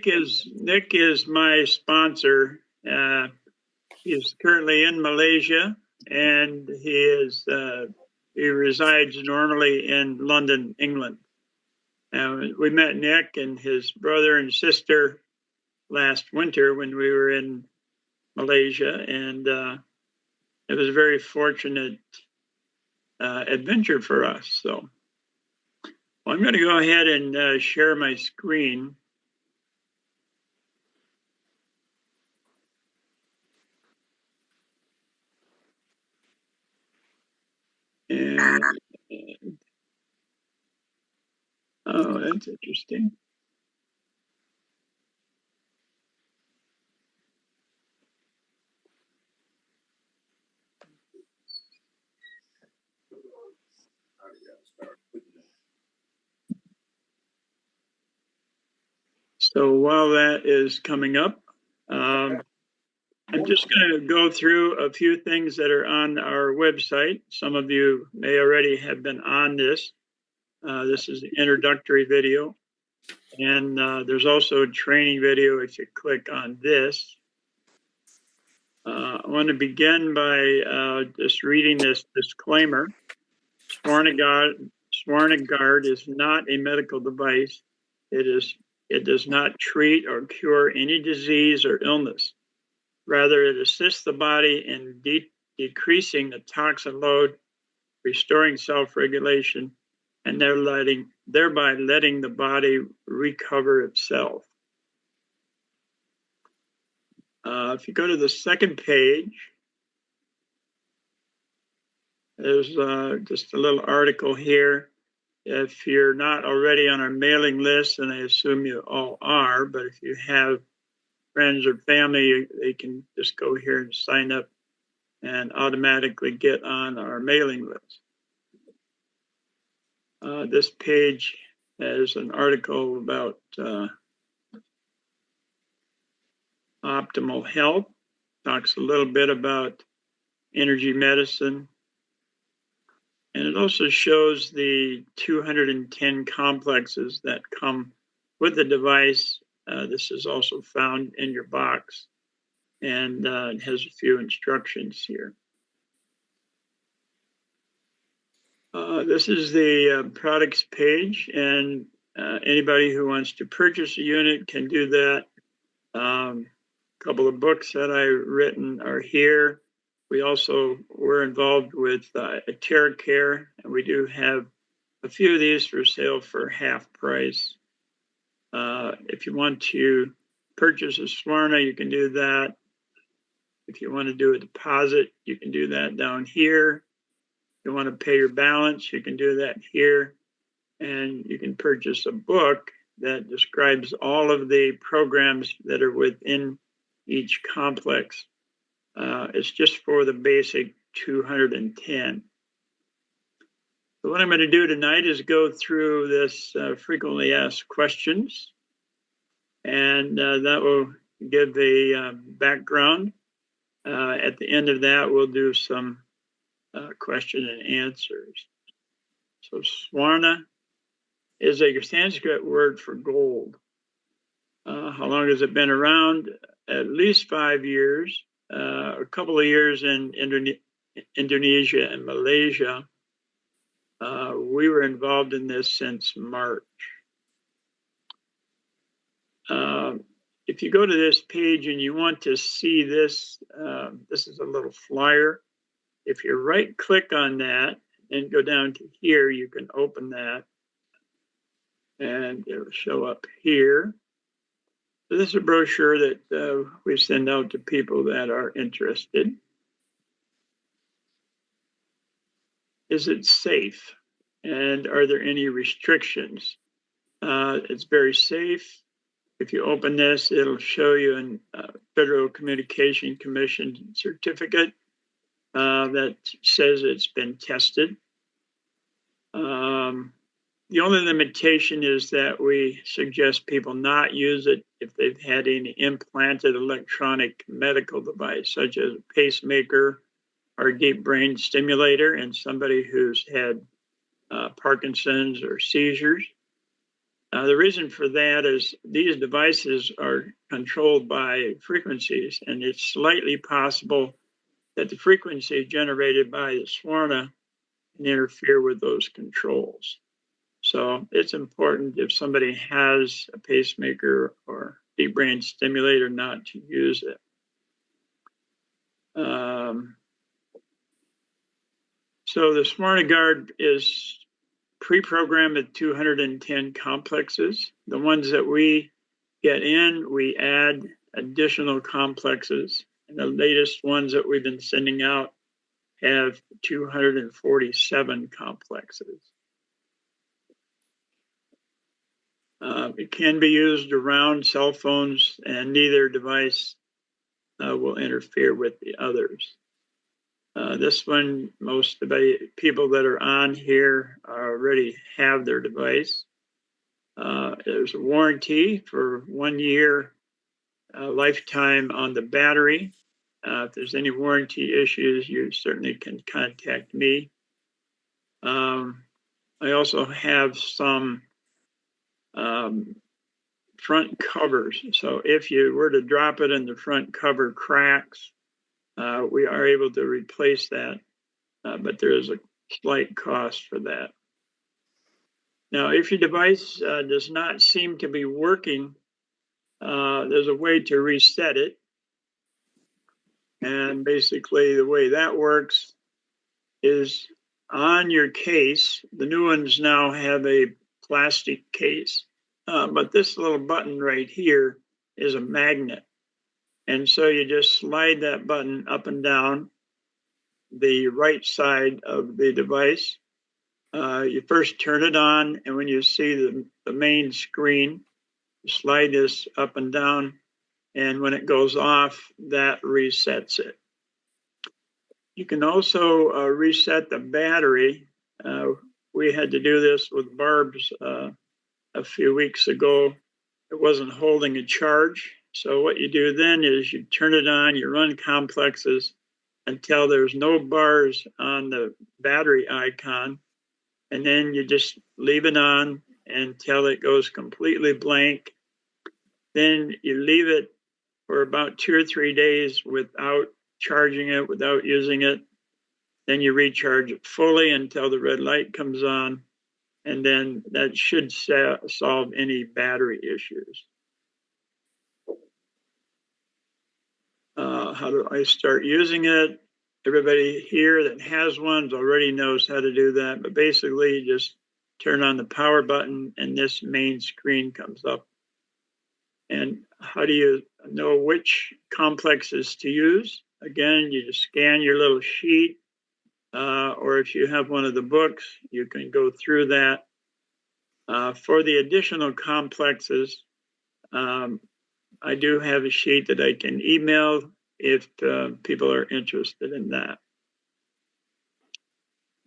Nick is my sponsor. He is currently in Malaysia, and he resides normally in London, England. We met Nick and his brother and sister last winter when we were in Malaysia, and it was a very fortunate adventure for us. So well, I'm going to go ahead and share my screen. And oh, that's interesting. So while that is coming up, I'm just going to go through a few things that are on our website. Some of you may already have been on this. This is the introductory video. And there's also a training video if you click on this. I want to begin by just reading this disclaimer. Swarna Guard is not a medical device. It does not treat or cure any disease or illness. Rather, it assists the body in decreasing the toxin load, restoring self-regulation, and thereby letting the body recover itself. If you go to the second page, there's just a little article here. If you're not already on our mailing list, and I assume you all are, but if you have friends or family, they can just go here and sign up and automatically get on our mailing list. This page has an article about optimal health, talks a little bit about energy medicine, and it also shows the 210 complexes that come with the device. This is also found in your box, and it has a few instructions here. This is the products page, and anybody who wants to purchase a unit can do that. A couple of books that I've written are here. We also were involved with TerraCare, and we do have a few of these for sale for half price. If you want to purchase a Swarna, you can do that. If you want to do a deposit, you can do that down here. If you want to pay your balance, you can do that here. And you can purchase a book that describes all of the programs that are within each complex. It's just for the basic 210. So what I'm going to do tonight is go through this frequently asked questions, and that will give a background. At the end of that, we'll do some question and answers. So Swarna is a Sanskrit word for gold. How long has it been around? At least 5 years. A couple of years in Indonesia and Malaysia. We were involved in this since March. If you go to this page and you want to see this, this is a little flyer. If you right click on that and go down to here, you can open that and it'll show up here. So this is a brochure that we send out to people that are interested. Is it safe? And are there any restrictions? It's very safe. If you open this, it'll show you a Federal Communication Commission certificate that says it's been tested. The only limitation is that we suggest people not use it if they've had any implanted electronic medical device, such as a pacemaker or a deep brain stimulator, and somebody who's had Parkinson's or seizures. The reason for that is these devices are controlled by frequencies, and it's slightly possible that the frequency generated by the Swarna can interfere with those controls. So it's important if somebody has a pacemaker or deep brain stimulator not to use it. So the Swarna Guard is pre-programmed at 210 complexes. The ones that we get in, we add additional complexes. And the latest ones that we've been sending out have 247 complexes. It can be used around cell phones, and neither device will interfere with the others. This one, most of the people that are on here already have their device. There's a warranty for 1 year, lifetime on the battery. If there's any warranty issues, you certainly can contact me. I also have some front covers. So if you were to drop it and the front cover cracks, we are able to replace that, but there is a slight cost for that. Now, if your device does not seem to be working, there's a way to reset it. And basically the way that works is on your case, the new ones now have a plastic case, but this little button right here is a magnet. And so you just slide that button up and down the right side of the device. You first turn it on, and when you see the main screen, you slide this up and down, and when it goes off, that resets it. You can also reset the battery. We had to do this with Barb's a few weeks ago. It wasn't holding a charge. So what you do then is you turn it on, you run complexes until there's no bars on the battery icon. And then you just leave it on until it goes completely blank. Then you leave it for about 2 or 3 days without charging it, without using it. Then you recharge it fully until the red light comes on. And then that should solve any battery issues. How do I start using it? Everybody here that has one already knows how to do that. But basically, you just turn on the power button and this main screen comes up. And how do you know which complexes to use? Again, you just scan your little sheet. Or if you have one of the books, you can go through that. For the additional complexes, I do have a sheet that I can email if people are interested in that.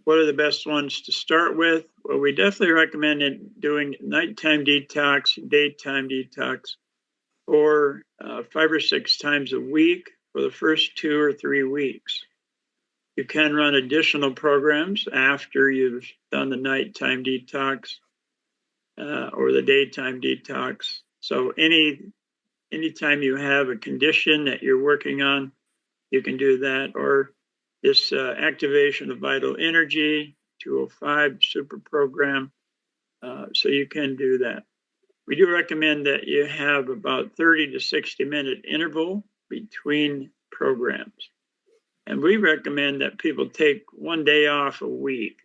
What are the best ones to start with? Well, we definitely recommend doing nighttime detox, daytime detox, or 5 or 6 times a week for the first 2 or 3 weeks. You can run additional programs after you've done the nighttime detox or the daytime detox. So anytime you have a condition that you're working on, you can do that. Or this activation of vital energy, 205 super program. So you can do that. We do recommend that you have about 30 to 60 minute interval between programs. And we recommend that people take 1 day off a week.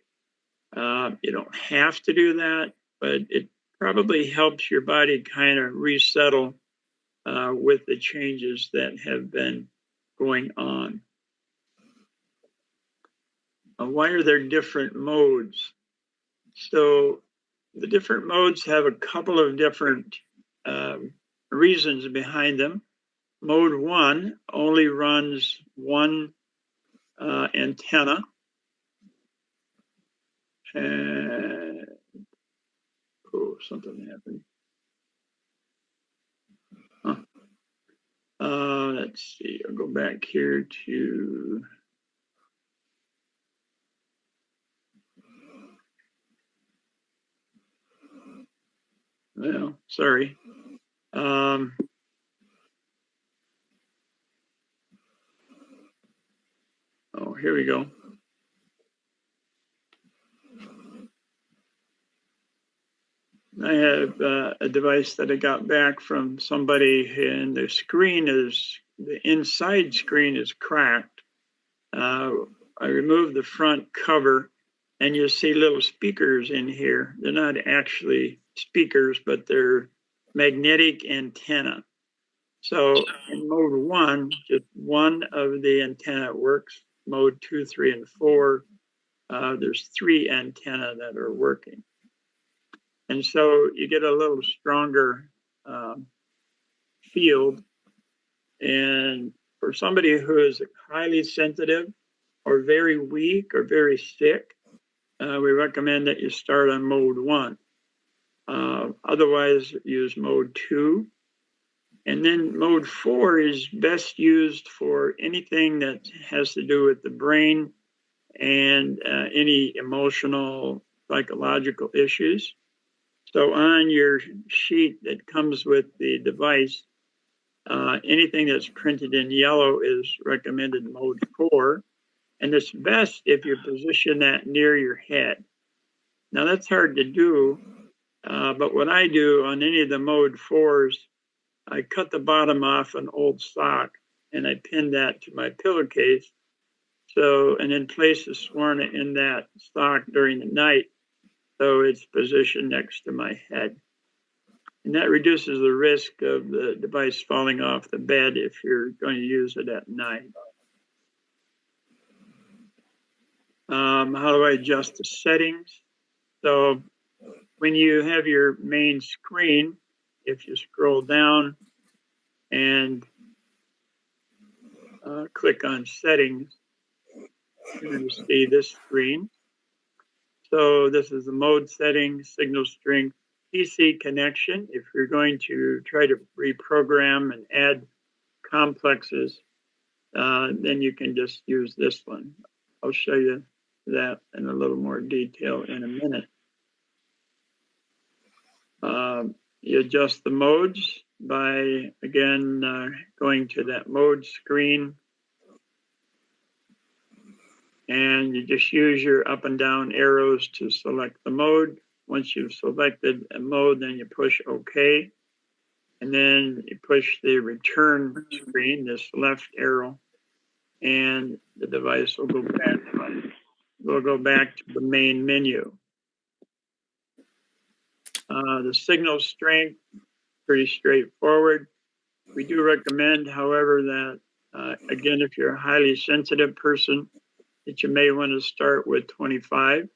You don't have to do that, but it probably helps your body kind of resettle with the changes that have been going on. Why are there different modes? So the different modes have a couple of different reasons behind them. Mode 1 only runs one antenna. And something happened. Let's see, I'll go back here to Well, sorry. Oh, here we go. I have a device that I got back from somebody, and the inside screen is cracked. I removed the front cover, and you see little speakers in here. They're not actually speakers, but they're magnetic antenna. So in mode 1, just one of the antenna works. Mode 2, 3, and 4, there's 3 antenna that are working. And so you get a little stronger field. And for somebody who is highly sensitive or very weak or very sick, we recommend that you start on mode 1. Otherwise, use mode 2. And then mode 4 is best used for anything that has to do with the brain and any emotional, psychological issues. So on your sheet that comes with the device, anything that's printed in yellow is recommended mode 4. And it's best if you position that near your head. Now that's hard to do, but what I do on any of the mode 4s, I cut the bottom off an old sock and I pin that to my pillowcase. So, and then place the Swarna in that sock during the night, so it's positioned next to my head. And that reduces the risk of the device falling off the bed if you're going to use it at night. How do I adjust the settings? So when you have your main screen, if you scroll down and click on settings, you're going to see this screen. So this is the mode settings, signal strength, PC connection. If you're going to try to reprogram and add complexes, then you can just use this one. I'll show you that in a little more detail in a minute. You adjust the modes by, again, going to that mode screen. And you just use your up and down arrows to select the mode. Once you've selected a mode, then you push OK. And then you push the return screen, this left arrow, and the device will go back. We'll go back to the main menu. The signal strength, pretty straightforward. We do recommend, however, that, again, if you're a highly sensitive person, that you may want to start with 25.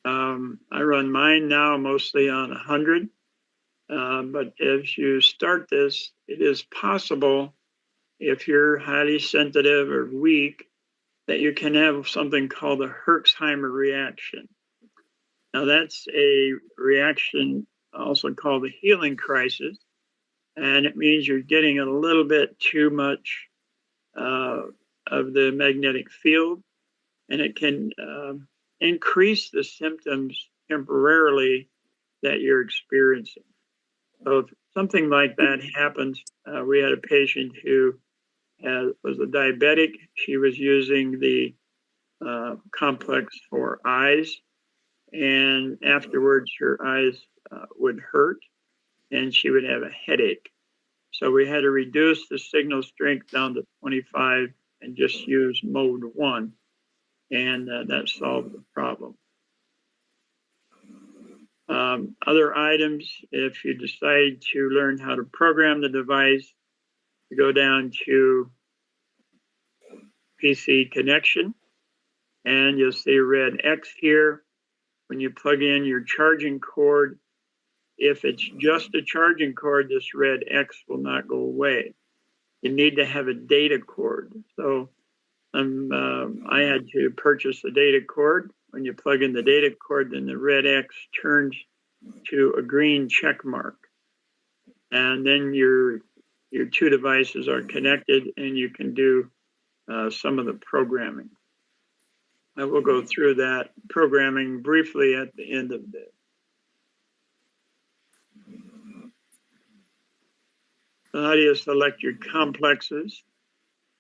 I run mine now mostly on 100. But as you start this, it is possible, if you're highly sensitive or weak, that you can have something called a Herxheimer reaction. Now that's a reaction also called a healing crisis, and it means you're getting a little bit too much of the magnetic field, and it can increase the symptoms temporarily that you're experiencing. So if something like that happens, we had a patient who was a diabetic. She was using the complex for eyes, and afterwards her eyes would hurt and she would have a headache. So we had to reduce the signal strength down to 25 and just use mode 1, and that solved the problem. Other items, if you decide to learn how to program the device, you go down to PC connection, and you'll see a red X here. When you plug in your charging cord, if it's just a charging cord, this red X will not go away. You need to have a data cord. So I had to purchase a data cord. When you plug in the data cord, then the red X turns to a green check mark. And then your 2 devices are connected and you can do some of the programming. I will go through that programming briefly at the end of this. So how do you select your complexes?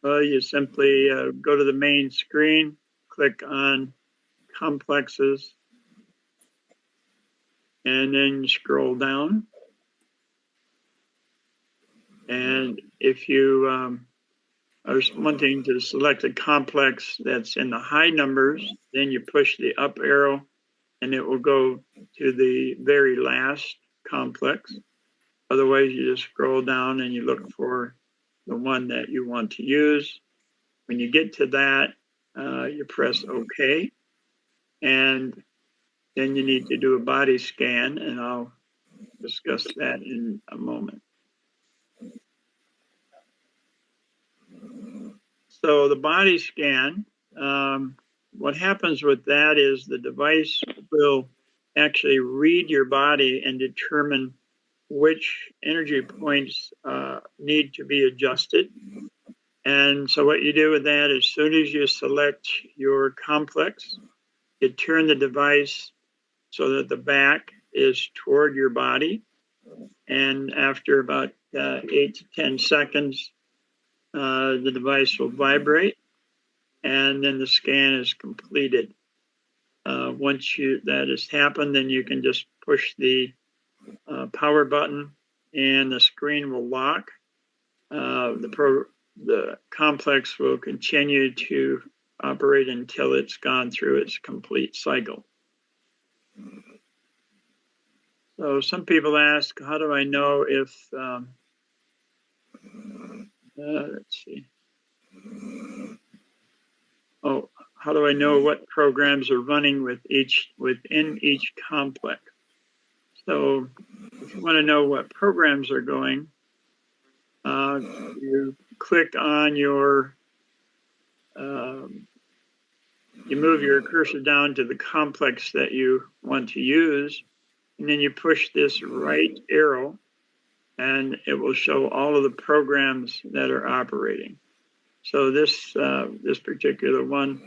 Well, you simply go to the main screen, click on complexes, and then you scroll down. And if you are wanting to select a complex that's in the high numbers, then you push the up arrow and it will go to the very last complex. Otherwise, you just scroll down and you look for the one that you want to use. When you get to that, you press OK. And then you need to do a body scan, and I'll discuss that in a moment. So the body scan, what happens with that is the device will actually read your body and determine which energy points need to be adjusted. And so what you do with that, as soon as you select your complex, you turn the device so that the back is toward your body. And after about 8 to 10 seconds, the device will vibrate, and then the scan is completed. Once that has happened, then you can just push the power button, and the screen will lock. The complex will continue to operate until it's gone through its complete cycle. So some people ask, how do I know if, let's see. Oh, how do I know what programs are running within each complex? So if you want to know what programs are going, you click on your, you move your cursor down to the complex that you want to use, and then you push this right arrow, and it will show all of the programs that are operating. So this particular one,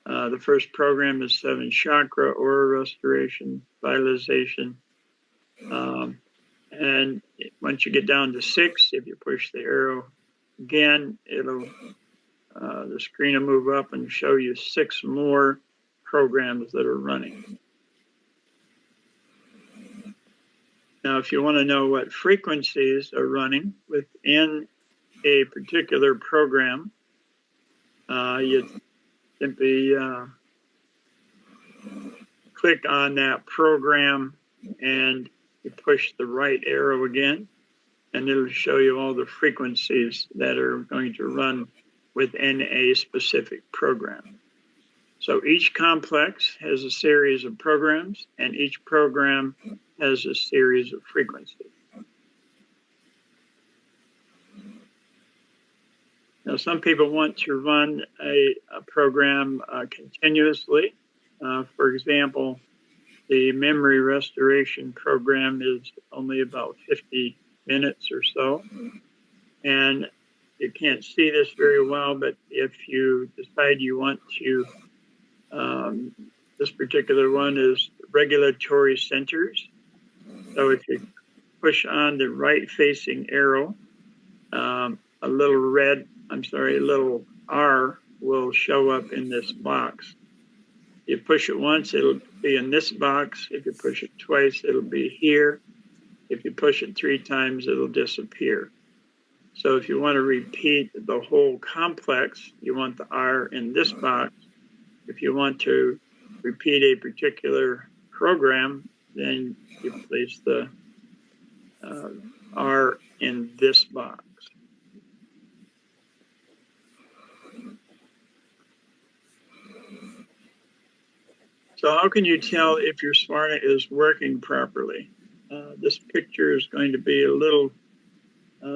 the first program is 7 chakra, aura restoration, vitalization. And once you get down to 6, if you push the arrow again, it'll the screen will move up and show you 6 more programs that are running. Now, if you want to know what frequencies are running within a particular program, you simply click on that program and you push the right arrow again, and it'll show you all the frequencies that are going to run within a specific program. So each complex has a series of programs, and each program has a series of frequencies. Now, some people want to run a program continuously. For example, the memory restoration program is only about 50 minutes or so. And you can't see this very well, but if you decide you want to, this particular one is regulatory centers. So if you push on the right-facing arrow, a little R will show up in this box. You push it once, it'll be in this box. If you push it twice, it'll be here. If you push it 3 times, it'll disappear. So if you want to repeat the whole complex, you want the R in this box. If you want to repeat a particular program, then you place the R in this box. So how can you tell if your Swarna is working properly? This picture is going to be a little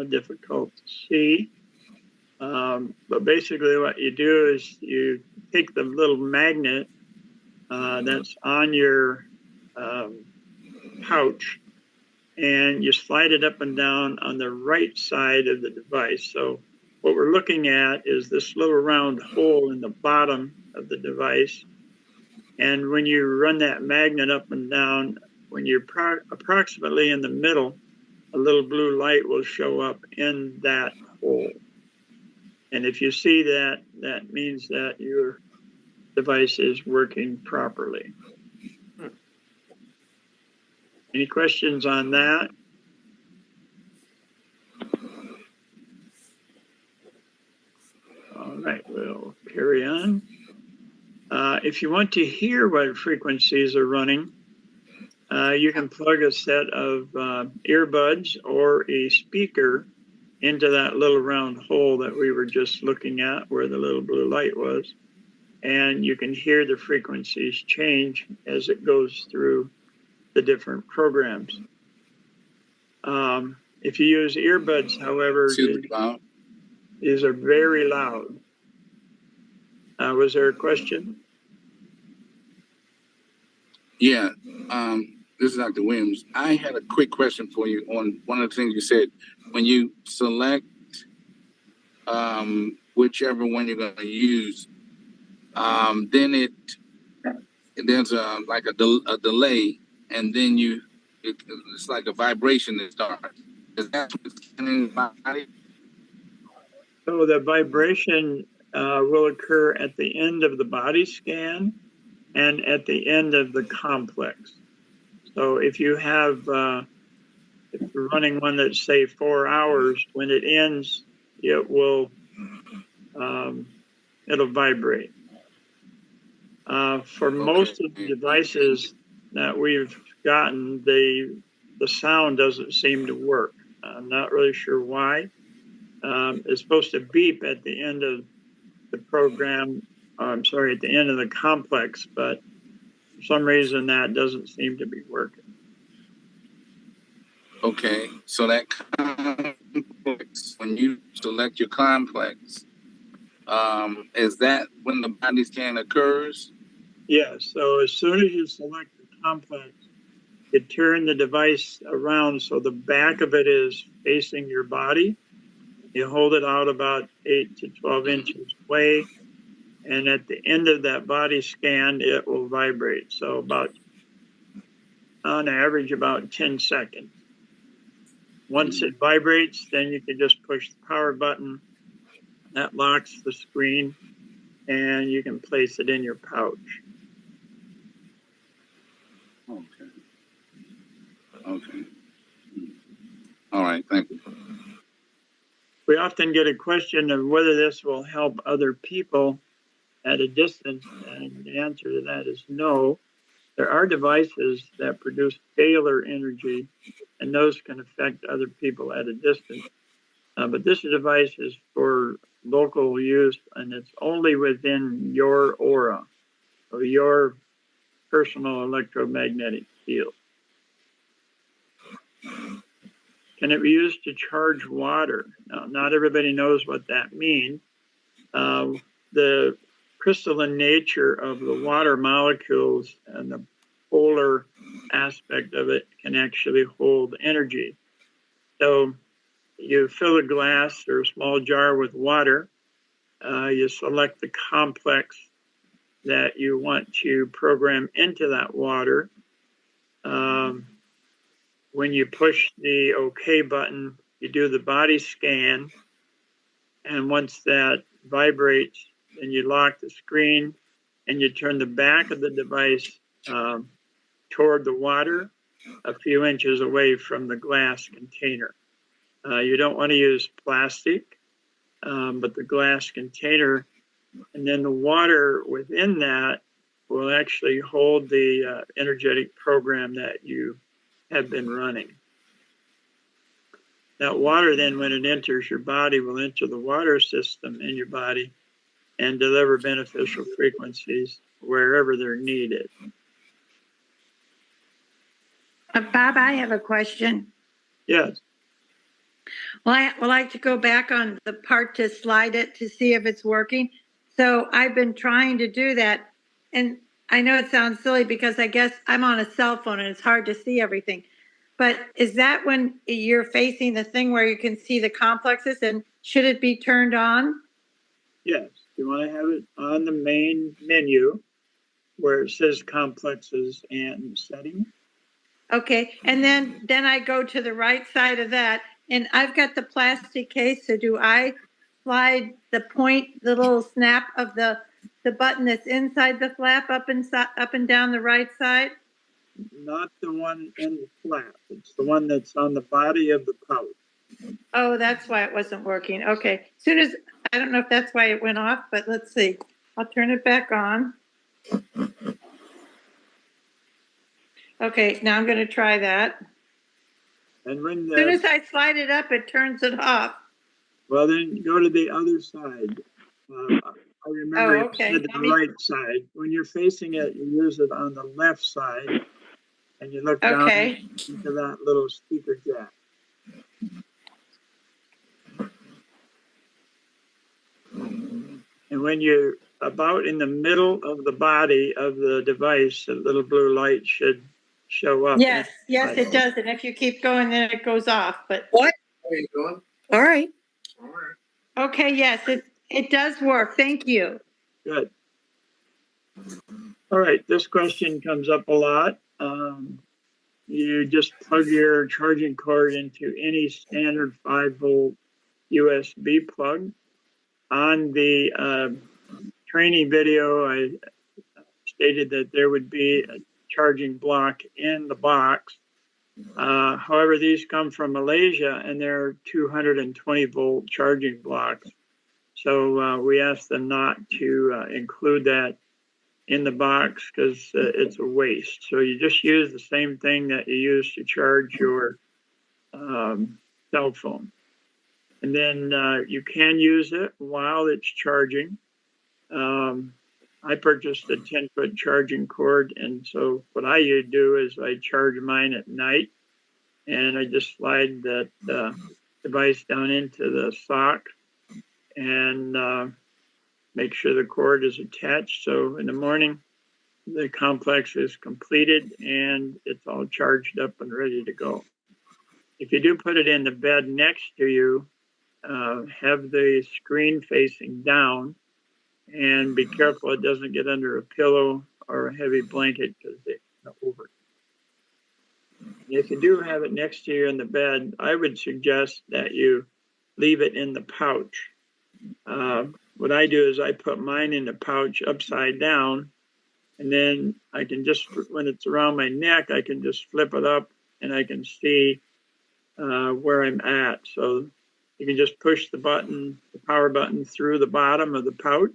difficult to see. But basically what you do is you take the little magnet that's on your pouch, and you slide it up and down on the right side of the device. So what we're looking at is this little round hole in the bottom of the device. And when you run that magnet up and down, when you're approximately in the middle a little blue light will show up in that hole. And if you see that, that means that your device is working properly. Any questions on that? All right, we'll carry on. If you want to hear what frequencies are running, you can plug a set of earbuds or a speaker into that little round hole that we were just looking at where the little blue light was. And you can hear the frequencies change as it goes through the different programs. If you use earbuds, however, these are very loud. Was there a question? Yeah, this is Dr. Williams. I had a quick question for you on one of the things you said. When you select whichever one you're going to use, then there's like a delay, and then it's like a vibration that starts. Is that what's in the body? So the vibration will occur at the end of the body scan and at the end of the complex. So if you have, if you're running one that's say 4 hours, when it ends, it will, it'll vibrate. For most of the devices that we've gotten, the sound doesn't seem to work. I'm not really sure why. It's supposed to beep at the end of the program, at the end of the complex, but for some reason that doesn't seem to be working. Okay, so that complex, when you select your complex, is that when the body scan occurs? Yes, so as soon as you select the complex, you turn the device around so the back of it is facing your body. You hold it out about 8 to 12 inches away, and at the end of that body scan, it will vibrate. So about, on average, about 10 seconds. Once it vibrates, then you can just push the power button. That locks the screen, and you can place it in your pouch. Okay. All right, thank you. We often get a question of whether this will help other people at a distance, and the answer to that is no. There are devices that produce scalar energy, and those can affect other people at a distance. But this device is for local use, and it's only within your aura, or your personal electromagnetic field. Can it be used to charge water? Now, not everybody knows what that means. The crystalline nature of the water molecules and the polar aspect of it can actually hold energy. So you fill a glass or a small jar with water. You select the complex that you want to program into that water. When you push the OK button, you do the body scan. And once that vibrates, then you lock the screen and you turn the back of the device toward the water a few inches away from the glass container. You don't want to use plastic, but the glass container, and then the water within that will actually hold the energetic program that you have been running. That water then, when it enters your body, will enter the water system in your body and deliver beneficial frequencies wherever they're needed. Bob, I have a question. Yes. Well, I would like to go back on the part to slide it to see if it's working. So I've been trying to do that. And I know it sounds silly because I guess I'm on a cell phone and it's hard to see everything. But is that when you're facing the thing where you can see the complexes, and should it be turned on? Yes. You want to have it on the main menu where it says complexes and settings. Okay, and then I go to the right side of that, and I've got the plastic case, so do I slide the point, the little snap of the button that's inside the flap up and down the right side? Not the one in the flap. It's the one that's on the body of the pouch. Oh, that's why it wasn't working. Okay, soon as, I don't know if that's why it went off, but let's see. I'll turn it back on. Okay, now I'm gonna try that. And when As soon as I slide it up, it turns it off. well, then go to the other side. I remember you okay. said the right side. When you're facing it, you use it on the left side, and you look down Okay. into that little speaker jack. And when you're about in the middle of the body of the device, a little blue light should show up. Yes, yes, it does. And if you keep going, then it goes off. But What? Where you going? All right. All right. okay, yes, it does work. Thank you. Good. All right, this question comes up a lot. You just plug your charging cord into any standard 5-volt USB plug. On the training video, I stated that there would be a charging block in the box. However, these come from Malaysia and they're 220 volt charging blocks. So we asked them not to include that in the box because it's a waste. So you just use the same thing that you use to charge your cell phone. And then you can use it while it's charging. I purchased a 10-foot charging cord, and so what I do is I charge mine at night, and I just slide that device down into the sock and make sure the cord is attached. So in the morning, the complex is completed and it's all charged up and ready to go. If you do put it in the bed next to you, have the screen facing down and be careful it doesn't get under a pillow or a heavy blanket because they can over. If you do have it next to you in the bed, I would suggest that you leave it in the pouch. What I do is I put mine in the pouch upside down, and then I can just, when it's around my neck, I can just flip it up and I can see where I'm at. So you can just push the button, the power button through the bottom of the pouch.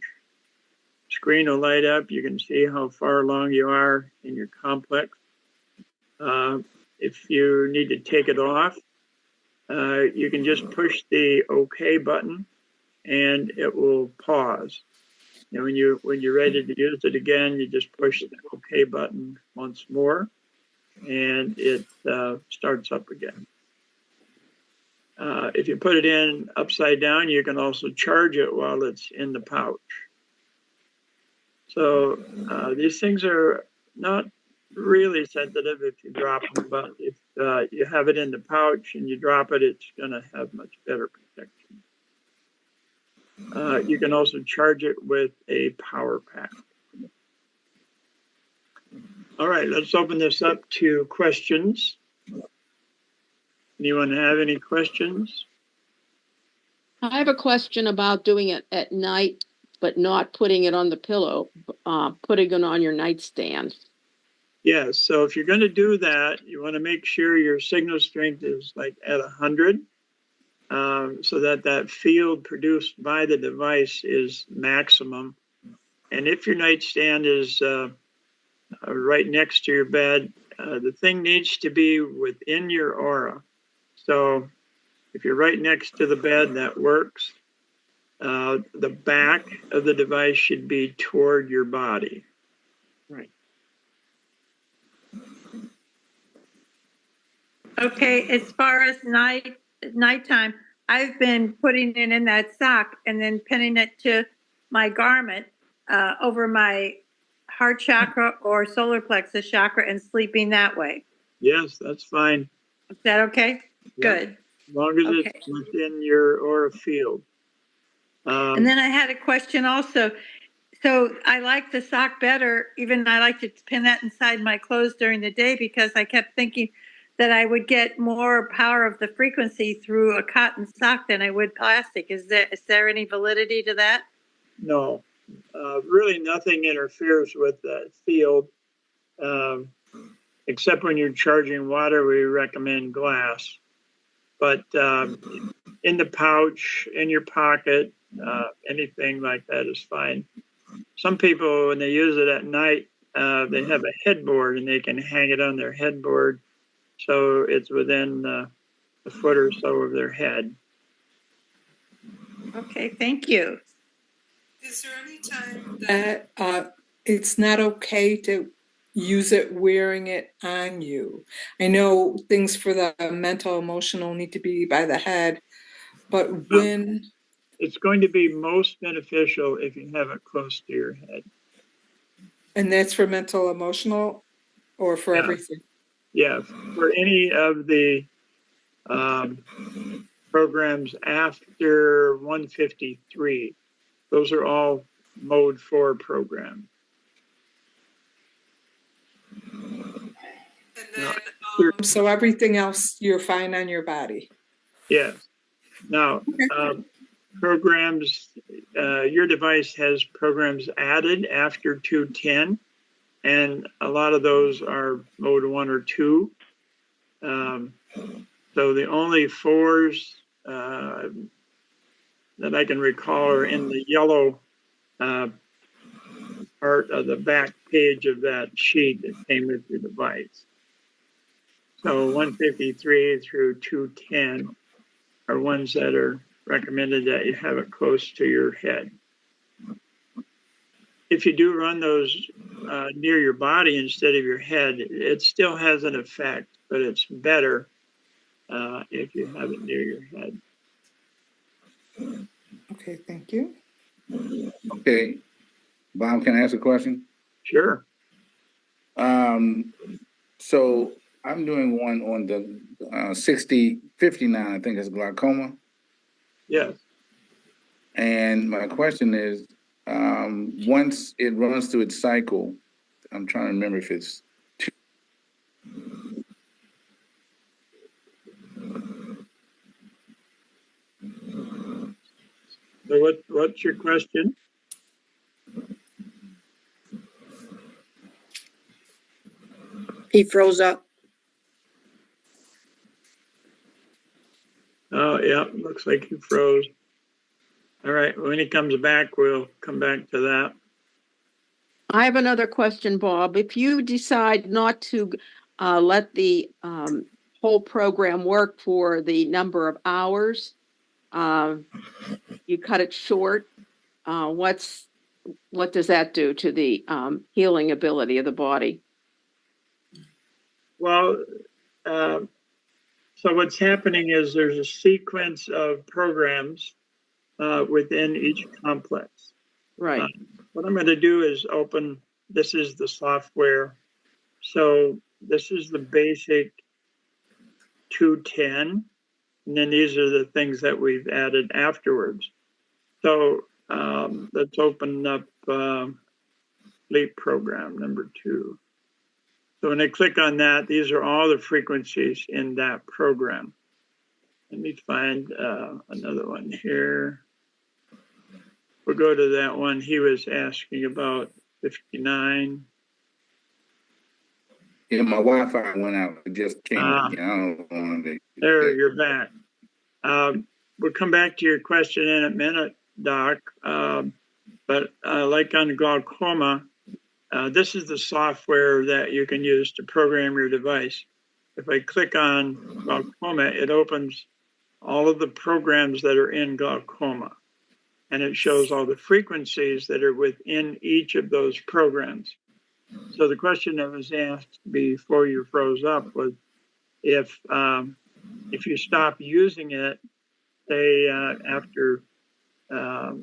Screen will light up. You can see how far along you are in your complex. If you need to take it off, you can just push the OK button and it will pause. And when you're ready to use it again, you just push the OK button once more and it starts up again. If you put it in upside down, you can also charge it while it's in the pouch. So these things are not really sensitive if you drop them, but if you have it in the pouch and you drop it, it's going to have much better protection. You can also charge it with a power pack. All right, let's open this up to questions. Anyone have any questions? I have a question about doing it at night, but not putting it on the pillow, putting it on your nightstand. Yes, so if you're going to do that, you want to make sure your signal strength is like at 100, so that field produced by the device is maximum. And if your nightstand is right next to your bed, the thing needs to be within your aura. So if you're right next to the bed, that works. The back of the device should be toward your body. Right. Okay, as far as nighttime, I've been putting it in that sock and then pinning it to my garment over my heart chakra or solar plexus chakra and sleeping that way. Yes, that's fine. Is that okay? Yeah. Good. As long as it's within your aura field. And then I had a question also. So I like the sock better. Even I like to pin that inside my clothes during the day because I kept thinking that I would get more power of the frequency through a cotton sock than I would plastic. Is there any validity to that? No, really nothing interferes with the field, um, except when you're charging water, we recommend glass. But in the pouch, in your pocket, anything like that is fine. Some people, when they use it at night, they have a headboard and they can hang it on their headboard, so it's within a foot or so of their head. Okay, thank you. Is there any time that it's not okay to use it wearing it on you? I know things for the mental, emotional need to be by the head, but when... It's going to be most beneficial if you have it close to your head. And that's for mental, emotional, or for everything? Yeah, for any of the programs after 153. Those are all mode 4 programs. And then, so everything else you're fine on your body? Yes. Now, programs, your device has programs added after 210, and a lot of those are mode 1 or 2. So the only 4s that I can recall are in the yellow part of the back page of that sheet that came with your device. So 153 through 210 are ones that are recommended that you have it close to your head. If you do run those near your body instead of your head, it still has an effect, but it's better if you have it near your head. Okay, thank you. Okay. Bob, can I ask a question? Sure. So I'm doing one on the 6059, I think it's glaucoma. Yes. And my question is, once it runs through its cycle, I'm trying to remember if it's So what's your question? He froze up. Oh, yeah, looks like he froze. All right, when he comes back, we'll come back to that. I have another question, Bob. If you decide not to let the whole program work for the number of hours, you cut it short, what does that do to the healing ability of the body? Well, so what's happening is there's a sequence of programs within each complex. Right. What I'm going to do is open, this is the software. So this is the basic 210. And then these are the things that we've added afterwards. So let's open up Leap program number 2. So when I click on that, these are all the frequencies in that program. Let me find another one here. We'll go to that one he was asking about, 59. Yeah, my Wi-Fi went out. It just came again. I don't know. There, you're back. We'll come back to your question in a minute, Doc. But like on glaucoma, this is the software that you can use to program your device. If I click on glaucoma, it opens all of the programs that are in glaucoma. And it shows all the frequencies that are within each of those programs. So the question that was asked before you froze up was if you stop using it, say after, let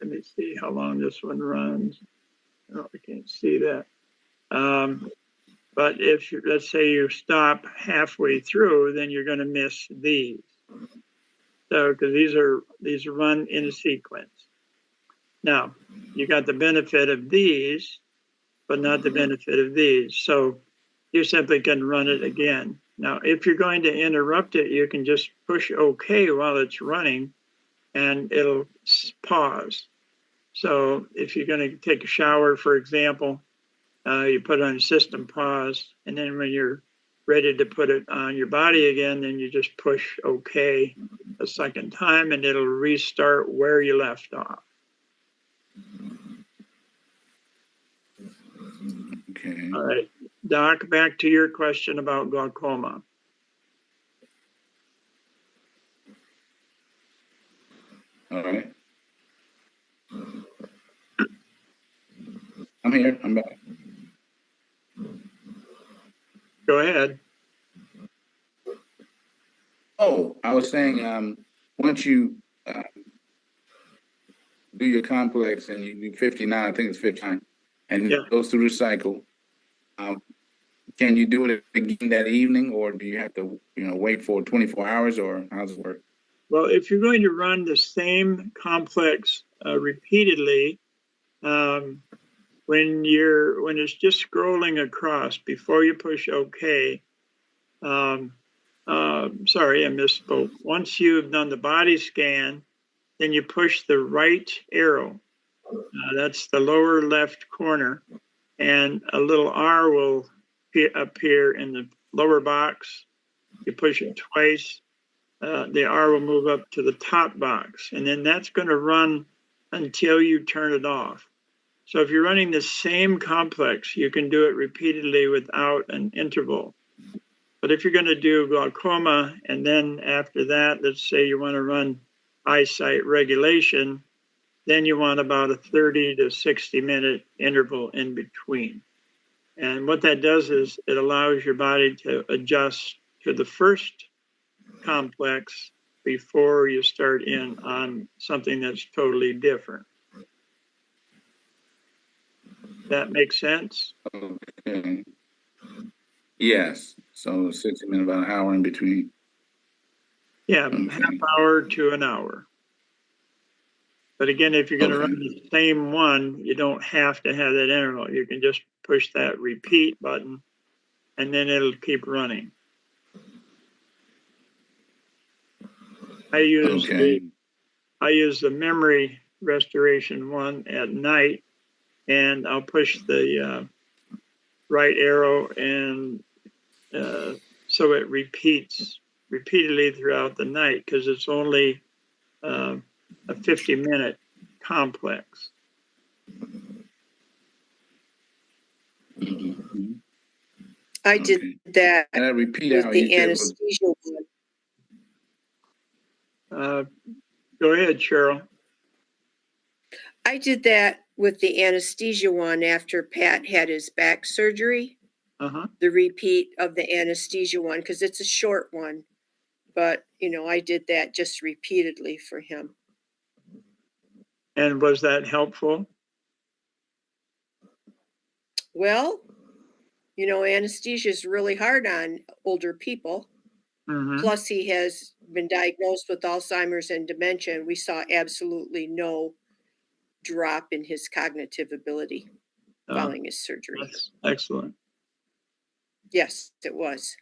me see how long this one runs. Oh, I can't see that. But if let's say you stop halfway through, then you're going to miss these. So because these are run in a sequence. Now, you got the benefit of these, but not the benefit of these. So you simply can run it again. Now, if you're going to interrupt it, you can just push OK while it's running and it'll pause. So if you're going to take a shower, for example, you put it on system pause, and then when you're ready to put it on your body again, then you just push OK a second time and it'll restart where you left off. Okay. All right, Doc, back to your question about glaucoma. All right. I'm here. I'm back. Go ahead. Oh, I was saying, once you do your complex and you do 59, I think it's 59, and Yeah. it goes through the cycle, can you do it again that evening, or do you have to, wait for 24 hours, or how's it work? Well, if you're going to run the same complex repeatedly, when it's just scrolling across before you push OK, sorry, I misspoke. Once you've done the body scan, then you push the right arrow. That's the lower left corner, and a little R will appear in the lower box. You push it twice, the R will move up to the top box, and then that's going to run until you turn it off. So if you're running the same complex, you can do it repeatedly without an interval. But if you're going to do glaucoma, and then after that, let's say you want to run eyesight regulation, then you want about a 30 to 60 minute interval in between. And what that does is it allows your body to adjust to the first complex before you start in on something that's totally different. That makes sense? Okay. Yes. So 60 minutes, about an hour in between. Yeah, Okay. half hour to an hour. But again, if you're going to run the same one, you don't have to have that interval. You can just push that repeat button and then it'll keep running. I use the memory restoration one at night, and I'll push the right arrow, and so it repeats repeatedly throughout the night because it's only a 50-minute complex. Mm-hmm. I did that and I repeat with out, the anesthesia one. Go ahead, Cheryl. I did that with the anesthesia one after Pat had his back surgery. The repeat of the anesthesia one, because it's a short one. But, I did that just repeatedly for him. And was that helpful? Well, anesthesia is really hard on older people. Mm-hmm. Plus, he has been diagnosed with Alzheimer's and dementia, and we saw absolutely no drop in his cognitive ability following his surgery. That's excellent. Yes, it was.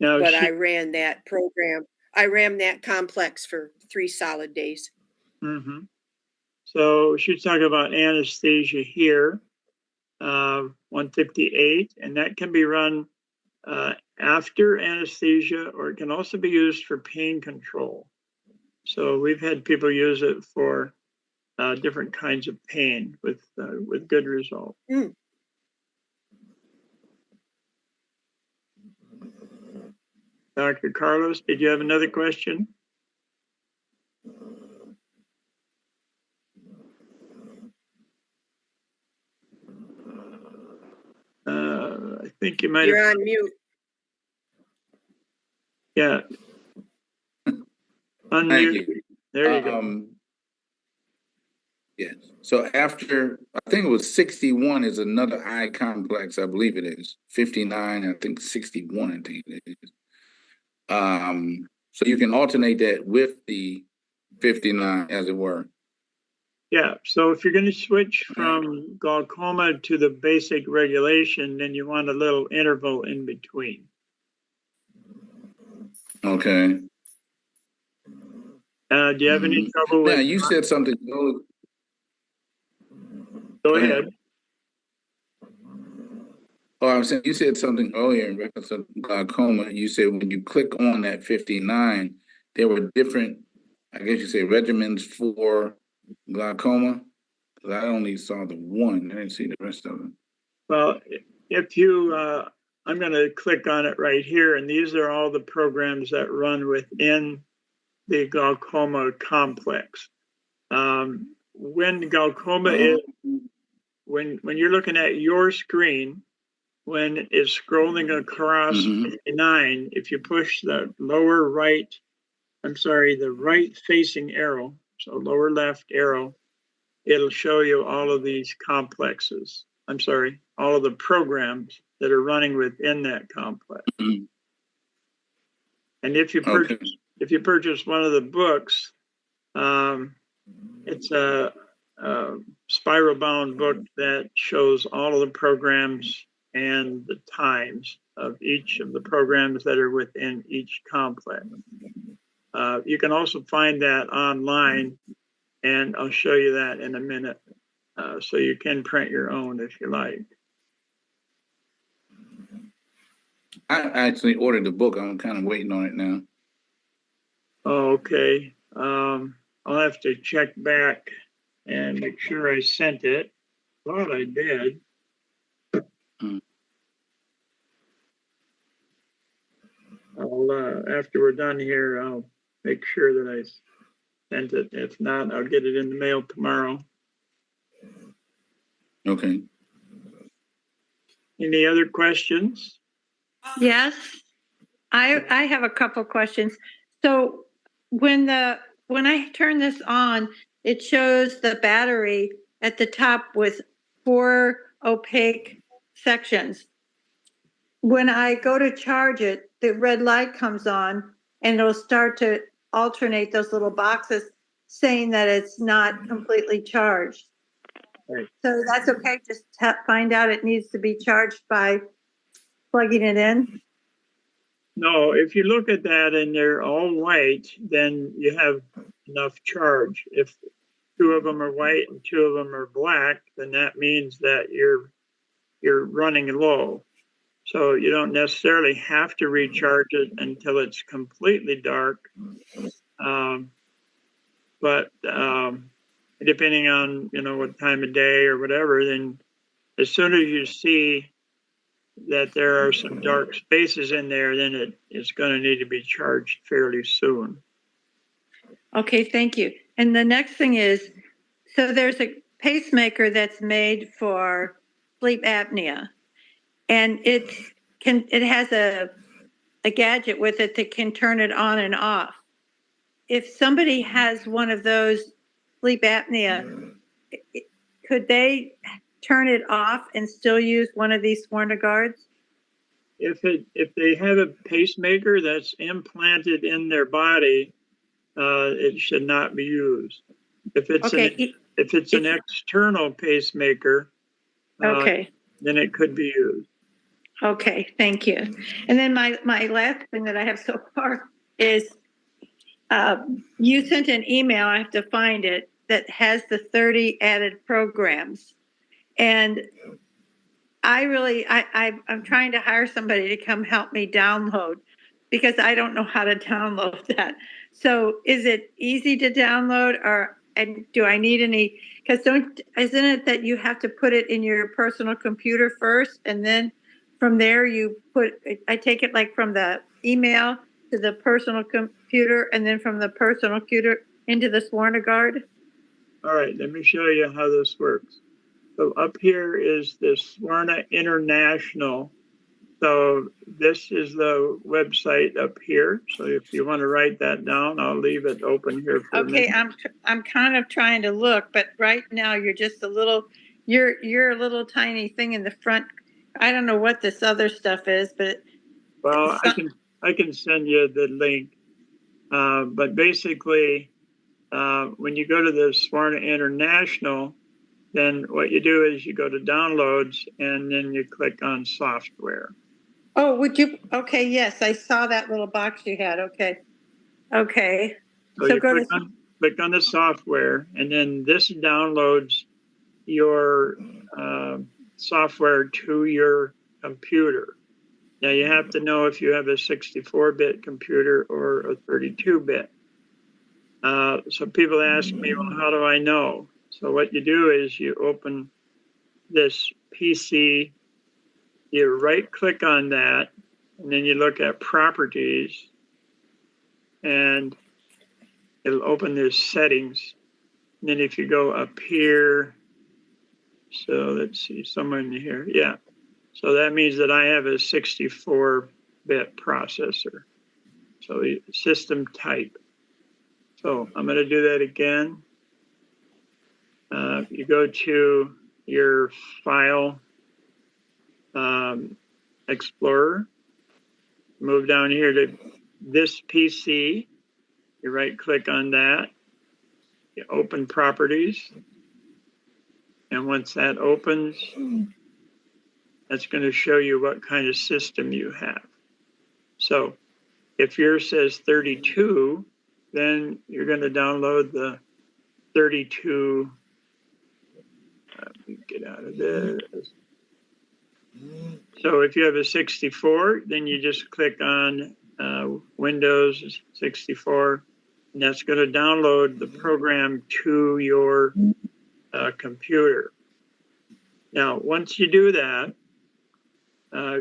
Now, but I ran that program. I ran that complex for 3 solid days. Mm-hmm. So she's talking about anesthesia here, 158, and that can be run after anesthesia, or it can also be used for pain control. So we've had people use it for different kinds of pain with good result. Dr. Carlos, did you have another question? I think you might You're on mute. Yeah. Unmute. There you go. Yeah. So after, I think it was 61 is another eye complex, I believe it is. 59, I think 61, I think it is. So you can alternate that with the 59, as it were. Yeah, so if you're going to switch from glaucoma to the basic regulation, then you want a little interval in between. Okay. Do you have any trouble with? Now you said something. Go ahead. Oh, I was saying you said something earlier in reference to glaucoma. You said when you click on that 59, there were different, I guess you say, regimens for glaucoma. Because I only saw the one. I didn't see the rest of them. Well, if you, I'm going to click on it right here, and these are all the programs that run within the glaucoma complex. When glaucoma is, when you're looking at your screen, when it's scrolling across 59, if you push the lower right, the right facing arrow, so lower left arrow, it'll show you all of these complexes. All of the programs that are running within that complex. And if you purchase one of the books, it's a spiral bound book that shows all of the programs and the times of each of the programs that are within each complex. You can also find that online, and I'll show you that in a minute. So you can print your own if you like. I actually ordered the book. I'm kind of waiting on it now. Oh, okay. I'll have to check back and make sure I sent it. Thought I did. After we're done here, I'll make sure that I sent it. If not, I'll get it in the mail tomorrow. Okay. Any other questions? Yes, I have a couple questions. So when I turn this on, it shows the battery at the top with 4 opaque sections. When I go to charge it, the red light comes on and it'll start to alternate those little boxes saying that it's not completely charged. Right. So that's okay, just find out it needs to be charged by plugging it in? No, if you look at that and they're all white, then you have enough charge. If 2 of them are white and 2 of them are black, then that means that you're running low. So you don't necessarily have to recharge it until it's completely dark. But depending on, what time of day or whatever, then as soon as you see that there are some dark spaces in there, then it's going to need to be charged fairly soon. Okay, thank you. And the next thing is, so there's a pacemaker that's made for sleep apnea, and it has a gadget with it that can turn it on and off. If somebody has one of those sleep apnea, could they turn it off and still use one of these Swarna Guards? If they have a pacemaker that's implanted in their body, it should not be used. If it's an external pacemaker, then it could be used. Okay, thank you. And then my last thing that I have so far is you sent an email, I have to find it, that has the 30 added programs. And I'm trying to hire somebody to come help me download, because I don't know how to download that. So is it easy to download, and do I need any, because isn't it that you have to put it in your personal computer first, and then from there I take it like from the email to the personal computer, and then from the personal computer into the Swarna Guard? All right, let me show you how this works. So up here is the Swarna International. So this is the website up here. So if you want to write that down, I'll leave it open here for a minute. I'm kind of trying to look, but right now you're just you're a little tiny thing in the front. I don't know what this other stuff is, but I can send you the link. But basically, when you go to the Swarna International, then what you do is you go to downloads and then you click on software. Oh, would you? Okay, yes, I saw that little box you had. Okay. Okay. So you click on the software, and then this downloads your software to your computer. Now you have to know if you have a 64-bit computer or a 32-bit. So people ask me, well, how do I know? So what you do is you open this PC, you right-click on that, and then you look at properties, and it'll open this settings. And then if you go up here, so let's see, somewhere in here, yeah. So that means that I have a 64-bit processor. So the system type. So I'm going to do that again. You go to your file Explorer, move down here to this PC, you right click on that, you open properties, and once that opens, that's going to show you what kind of system you have. So if yours says 32, then you're going to download the 32. Let me get out of this. So if you have a 64, then you just click on Windows 64, and that's going to download the program to your computer. Now, once you do that,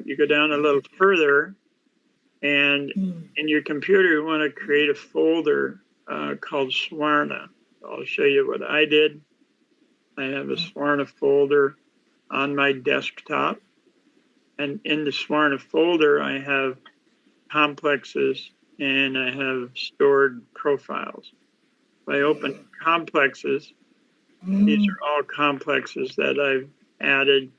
you go down a little further, and in your computer, you want to create a folder called Swarna. I'll show you what I did. I have a Swarna folder on my desktop. And in the Swarna folder, I have complexes and I have stored profiles. If I open complexes, these are all complexes that I've added,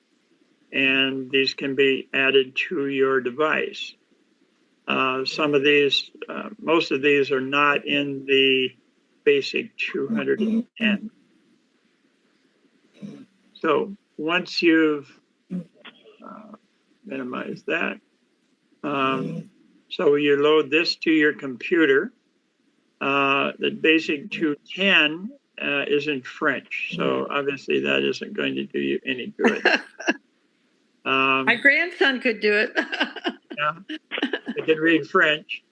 and these can be added to your device. Some of these, most of these are not in the basic 210. So once you've minimized that, so you load this to your computer. The basic 210 is in French, so obviously that isn't going to do you any good. My grandson could do it. Yeah, I can read French.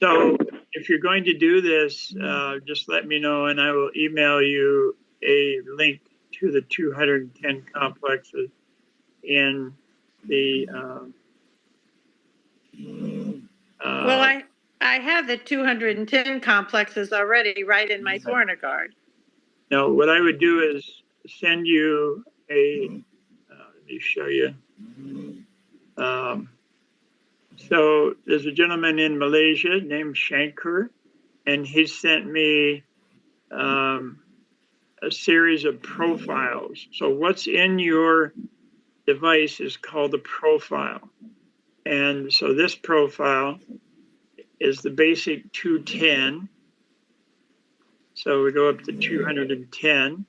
So if you're going to do this, just let me know and I will email you a link to the 210 complexes in the well, I have the 210 complexes already right in my Swarna Guard. Now, what I would do is send you a, let me show you. So there's a gentleman in Malaysia named Shankar, and he sent me a series of profiles. So what's in your device is called a profile. And so this profile is the basic 210. So we go up to 210,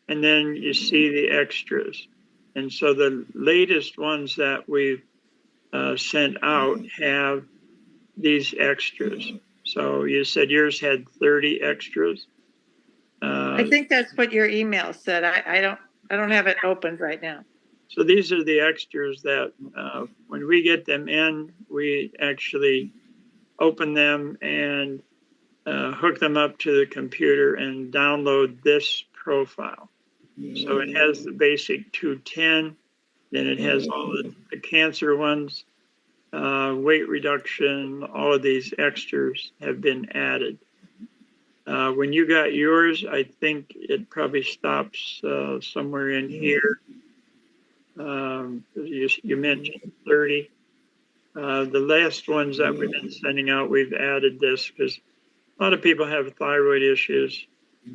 and then you see the extras. And so the latest ones that we've sent out have these extras. So you said yours had 30 extras. I think that's what your email said. I don't have it opened right now. So these are the extras that when we get them in, we actually open them and hook them up to the computer and download this profile. So it has the basic 210, then it has all the cancer ones, weight reduction, all of these extras have been added. When you got yours, I think it probably stops somewhere in here. You mentioned 30. The last ones that we've been sending out, we've added this because a lot of people have thyroid issues.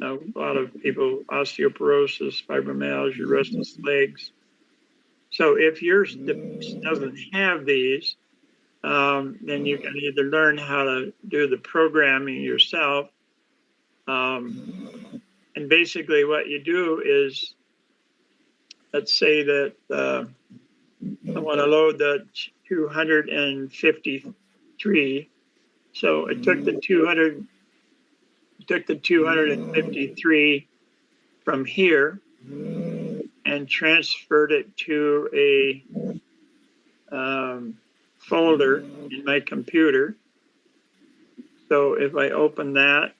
A lot of people, osteoporosis, fibromyalgia, restless legs. So if yours doesn't have these, then you can either learn how to do the programming yourself, And basically what you do is, let's say that I want to load the 253. So it took the 253 from here and transferred it to a folder in my computer. So if I open that,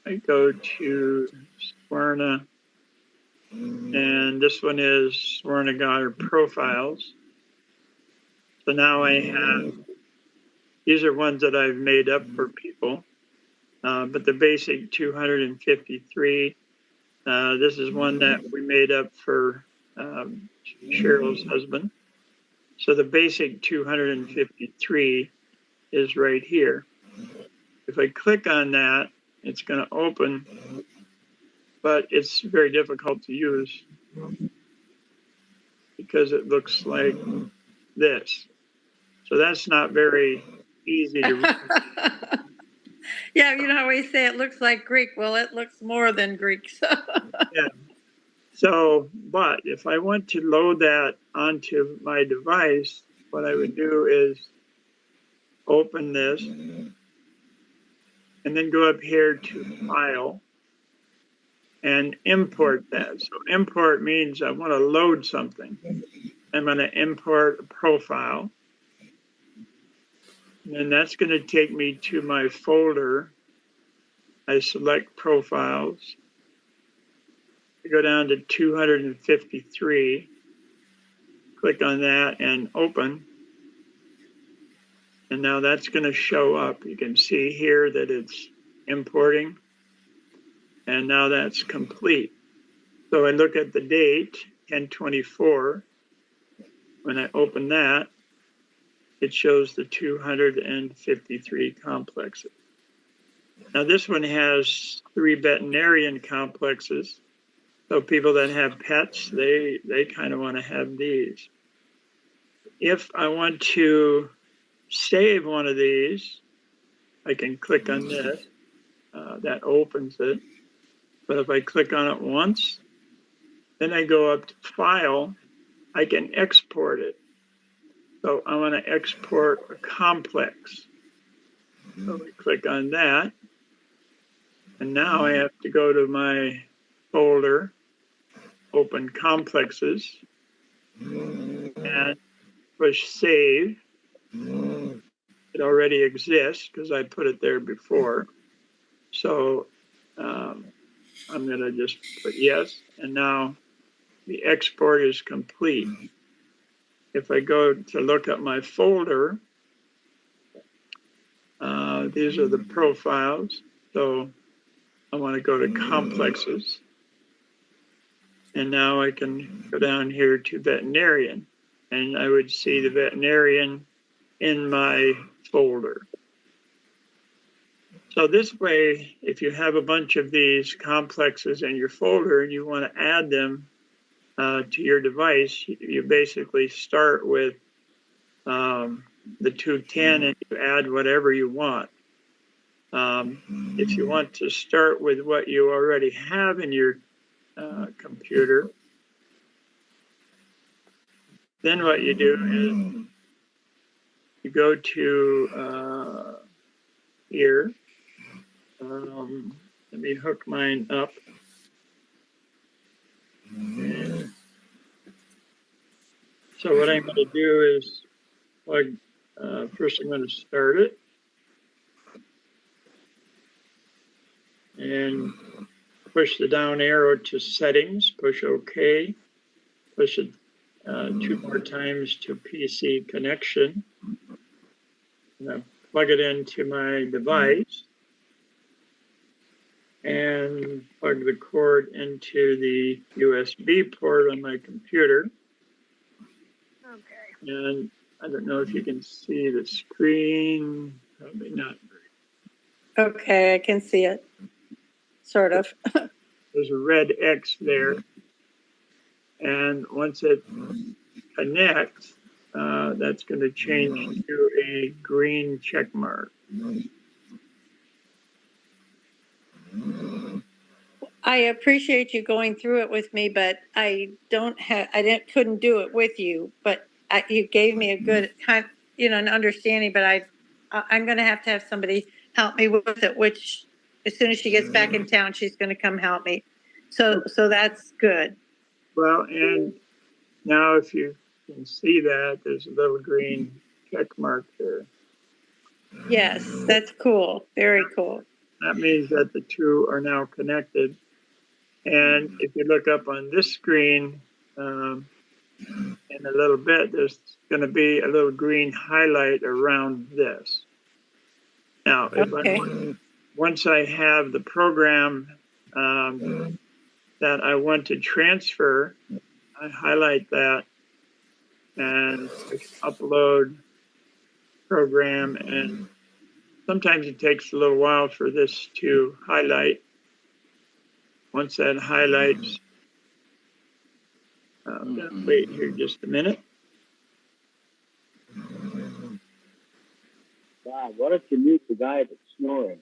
I go to Swarna, and this one is Swarna Guard profiles. So now I have, these are ones that I've made up for people, but the basic 253, this is one that we made up for Cheryl's husband. So the basic 253 is right here. If I click on that, it's going to open, but it's very difficult to use because it looks like this. So that's not very easy to read. Yeah, you know how we say it looks like Greek. Well, it looks more than Greek. So. Yeah. So, but if I want to load that onto my device, what I would do is open this and then go up here to File and import that. So import means I want to load something. I'm going to import a profile. And that's going to take me to my folder. I select profiles. I go down to 253. Click on that and open. And now that's going to show up. You can see here that it's importing. And now that's complete. So I look at the date, 10/24. When I open that, it shows the 253 complexes. Now this one has 3 veterinarian complexes. So people that have pets, they kind of want to have these. If I want to save one of these, I can click on this. That opens it. But if I click on it once, then I go up to File, I can export it. So I want to export a complex. So I click on that. And now I have to go to my folder, open complexes, and push save. It already exists because I put it there before. So I'm going to just put yes. And now the export is complete. If I go to look at my folder, these are the profiles. So I want to go to complexes. And now I can go down here to veterinarian. And I would see the veterinarian in my folder. So this way, if you have a bunch of these complexes in your folder and you want to add them to your device, you basically start with the 210 and you add whatever you want. If you want to start with what you already have in your computer, then what you do is you go to here. Let me hook mine up. And so what I'm going to do is plug, first I'm going to start it. And push the down arrow to settings, push OK. Push it 2 more times to PC connection. And I plug it into my device. And plug the cord into the USB port on my computer. Okay. And I don't know if you can see the screen. Probably not. Okay, I can see it. Sort of. There's a red X there. And once it connects, that's going to change to a green check mark. I appreciate you going through it with me, but couldn't do it with you, but you gave me a good an understanding, but I'm going to have somebody help me with it, which as soon as she gets back in town, she's going to come help me. So that's good. Well, and now if you can see that, there's a little green check mark there. Yes, that's cool. Very cool. That means that the two are now connected. And if you look up on this screen, in a little bit, there's going to be a little green highlight around this. Now, once I have the program that I want to transfer, I highlight that and upload program. And sometimes it takes a little while for this to highlight. Once that highlights, wait here just a minute. Wow, why don't you mute the guy that's snoring?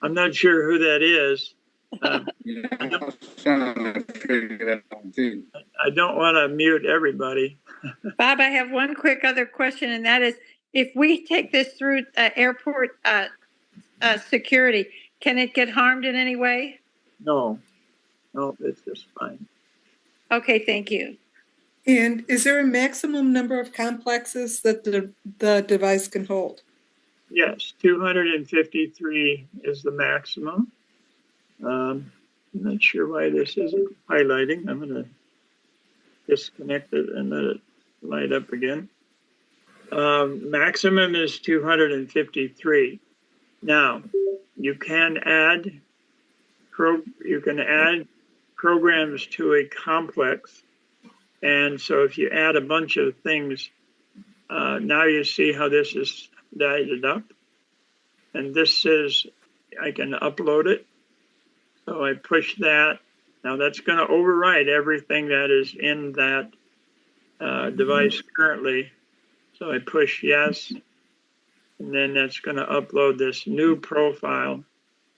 I'm not sure who that is. I don't want to mute everybody. Bob, I have one quick other question, and that is, if we take this through airport security, can it get harmed in any way? No, it's just fine. Okay, thank you. And is there a maximum number of complexes that the device can hold? Yes, 253 is the maximum. I'm not sure why this isn't highlighting. I'm going to disconnect it and let it light up again. Maximum is 253. Now, you can add programs to a complex. And so if you add a bunch of things, now you see how this is divided up. And this is, I can upload it. So I push that. Now that's going to override everything that is in that device currently. So I push yes. And then that's going to upload this new profile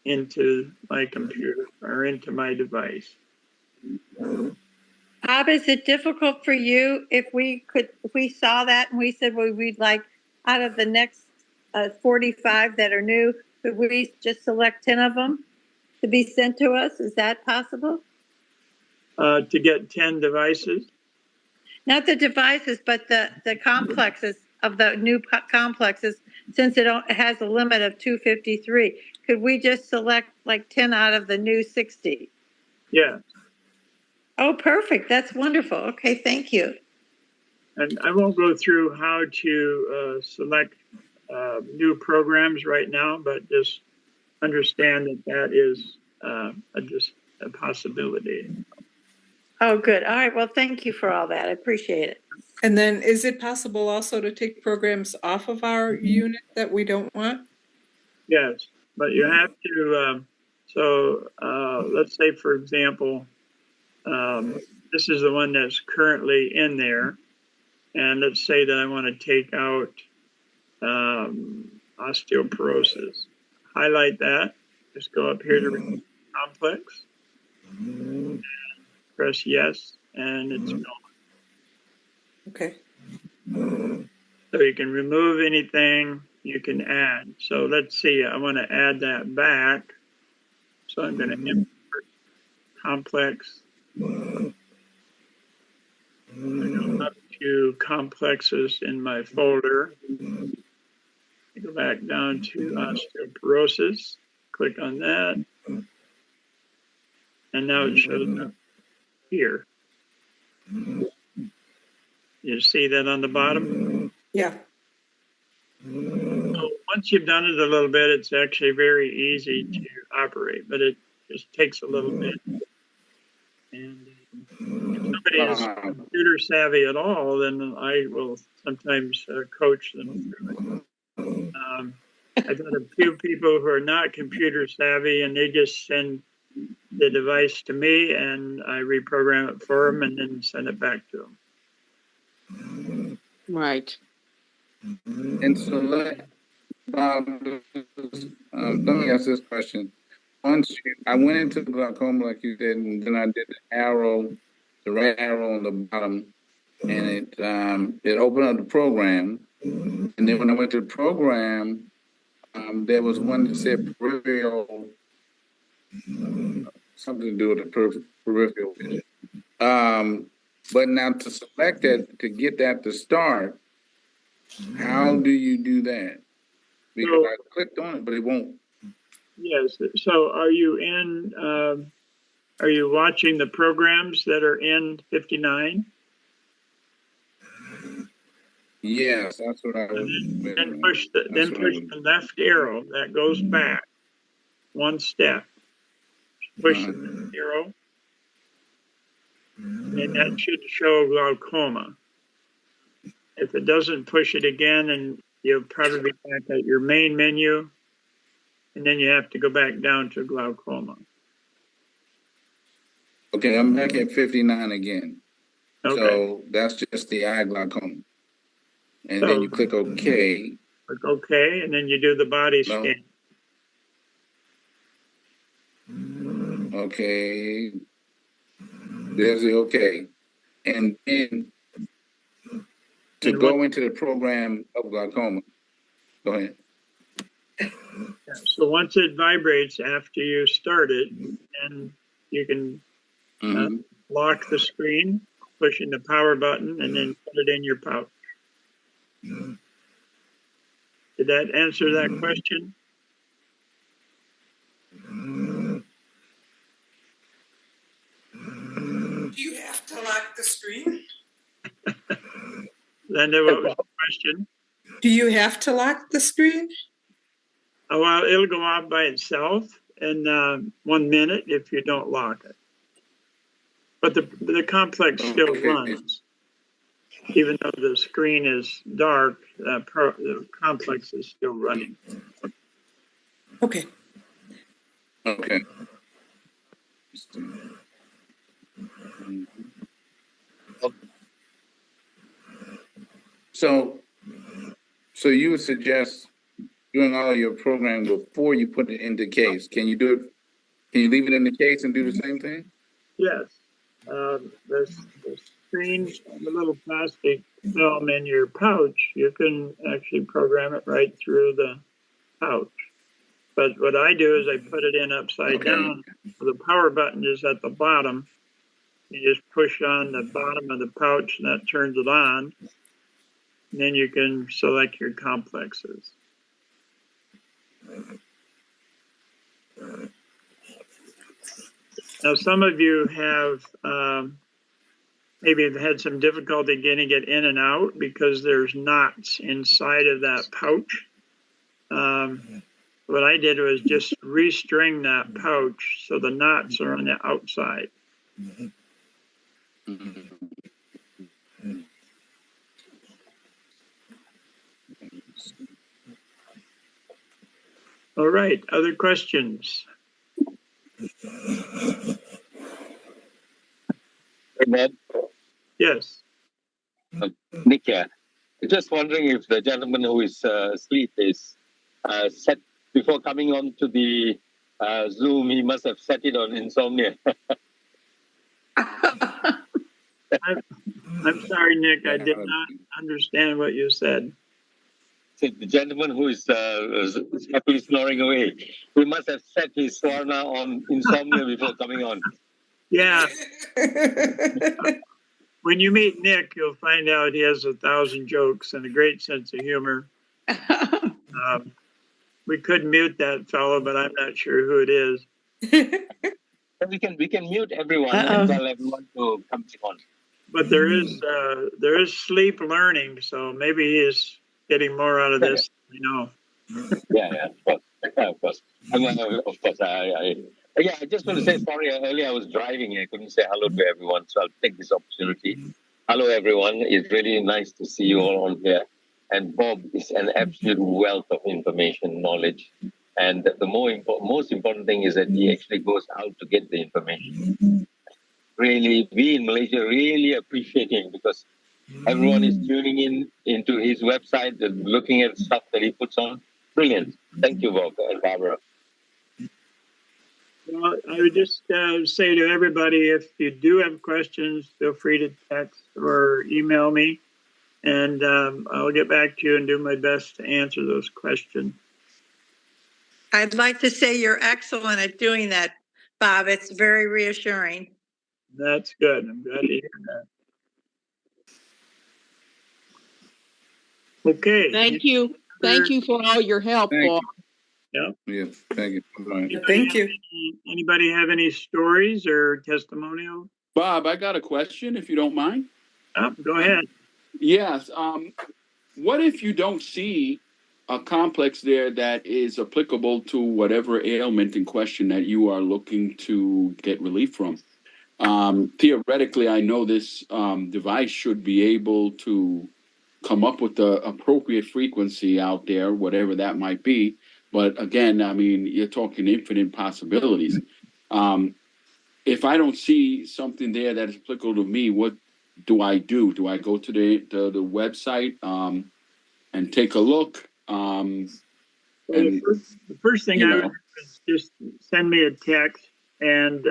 into my computer or into my device. Bob, is it difficult for you if we saw that and we said, well, we'd like out of the next 45 that are new, could we just select 10 of them to be sent to us? Is that possible? To get 10 devices? Not the devices, but the complexes of the new complexes, since it has a limit of 253. Could we just select like 10 out of the new 60? Yeah. Oh, perfect. That's wonderful. Okay, thank you. And I won't go through how to select new programs right now, but just understand that is just a possibility. Oh, good. All right. Well, thank you for all that. I appreciate it. And then is it possible also to take programs off of our unit that we don't want? Yes, but you have to, let's say, for example, this is the one that's currently in there. And let's say that I want to take out osteoporosis. Highlight that. Just go up here to remove complex. And press yes, and it's gone. Okay. So you can remove anything you can add. So let's see, I want to add that back. So I'm going to import complex. I go up to complexes in my folder. I go back down to osteoporosis. Click on that. And now it shows up here. You see that on the bottom? Yeah. So once you've done it a little bit, it's actually very easy to operate, but it just takes a little bit. And if somebody is computer savvy at all, then I will sometimes coach them through it. I've got a few people who are not computer savvy, and they just send the device to me, and I reprogram it for them and then send it back to them. Right. And Let me ask this question. I went into glaucoma, like you did, and then I did the right arrow on the bottom, and it opened up the program. And then when I went to the program, there was one that said peripheral, something to do with the peripheral vision. But now to select it, to get that to start, how do you do that? Because I clicked on it, but it won't. Yes. So are you watching the programs that are in 59? Yes, that's what I was. Then push the left arrow that goes back one step. Push the left arrow, and that should show glaucoma. If it doesn't, push it again, and you'll probably be back at your main menu, and then you have to go back down to glaucoma. Okay, I'm back at 59 again. Okay. So that's just the eye glaucoma. And then you click OK. Click OK, and then you do the body scan. Okay. There's the OK. And then to go into the program of glaucoma. Go ahead. Yeah, so once it vibrates after you start it, and you can lock the screen, pushing the power button, and then put it in your pouch. Did that answer that question? Do you have to lock the screen? Linda, what was the question? Do you have to lock the screen? Oh, well, it'll go off by itself in 1 minute if you don't lock it. But the complex still runs. Even though the screen is dark, the complex is still running. Okay. Okay. So you would suggest doing all your programming before you put it in the case. Can you do it? Can you leave it in the case and do the same thing? Yes. The screen, the little plastic film in your pouch, you can actually program it right through the pouch. But what I do is I put it in upside down. The power button is at the bottom. You just push on the bottom of the pouch and that turns it on. And then you can select your complexes. Now, some of you have maybe have had some difficulty getting it in and out because there's knots inside of that pouch. What I did was just restring that pouch so the knots are on the outside. All right, other questions? Hey, Ned. Yes. Nick here. Just wondering if the gentleman who is asleep is set before coming on to the Zoom, he must have set it on insomnia. I'm sorry, Nick, I did not understand what you said. The gentleman who is happily snoring away, he must have set his Swarna on insomnia before coming on. Yeah. When you meet Nick, you'll find out he has 1,000 jokes and a great sense of humor. We could mute that fellow, but I'm not sure who it is. We can mute everyone and tell everyone to come on. But there is sleep learning, so maybe he is getting more out of this. You know. Yeah, of course. I just want to say sorry. Earlier I was driving. I couldn't say hello to everyone, so I'll take this opportunity. Hello, everyone. It's really nice to see you all on here. And Bob is an absolute wealth of information, knowledge. And the most important thing is that he actually goes out to get the information. Really, we in Malaysia really appreciate him because everyone is tuning into his website and looking at stuff that he puts on. Brilliant. Thank you, Bob and Barbara. Well, I would just say to everybody, if you do have questions, feel free to text or email me, and I'll get back to you and do my best to answer those questions. I'd like to say you're excellent at doing that, Bob. It's very reassuring. That's good. I'm glad to hear that. Okay. Thank you. Thank you for all your help, Bob. Yeah. Yeah, thank you. Right. Thank you. Anybody have any stories or testimonials? Bob, I got a question, if you don't mind. Oh, go ahead. Yes. What if you don't see a complex there that is applicable to whatever ailment in question that you are looking to get relief from? Theoretically, I know this device should be able to come up with the appropriate frequency out there, whatever that might be. But again, I mean, you're talking infinite possibilities. If I don't see something there that is applicable to me, what do I do? Do I go to the website and take a look? The first thing I would do is just send me a text, and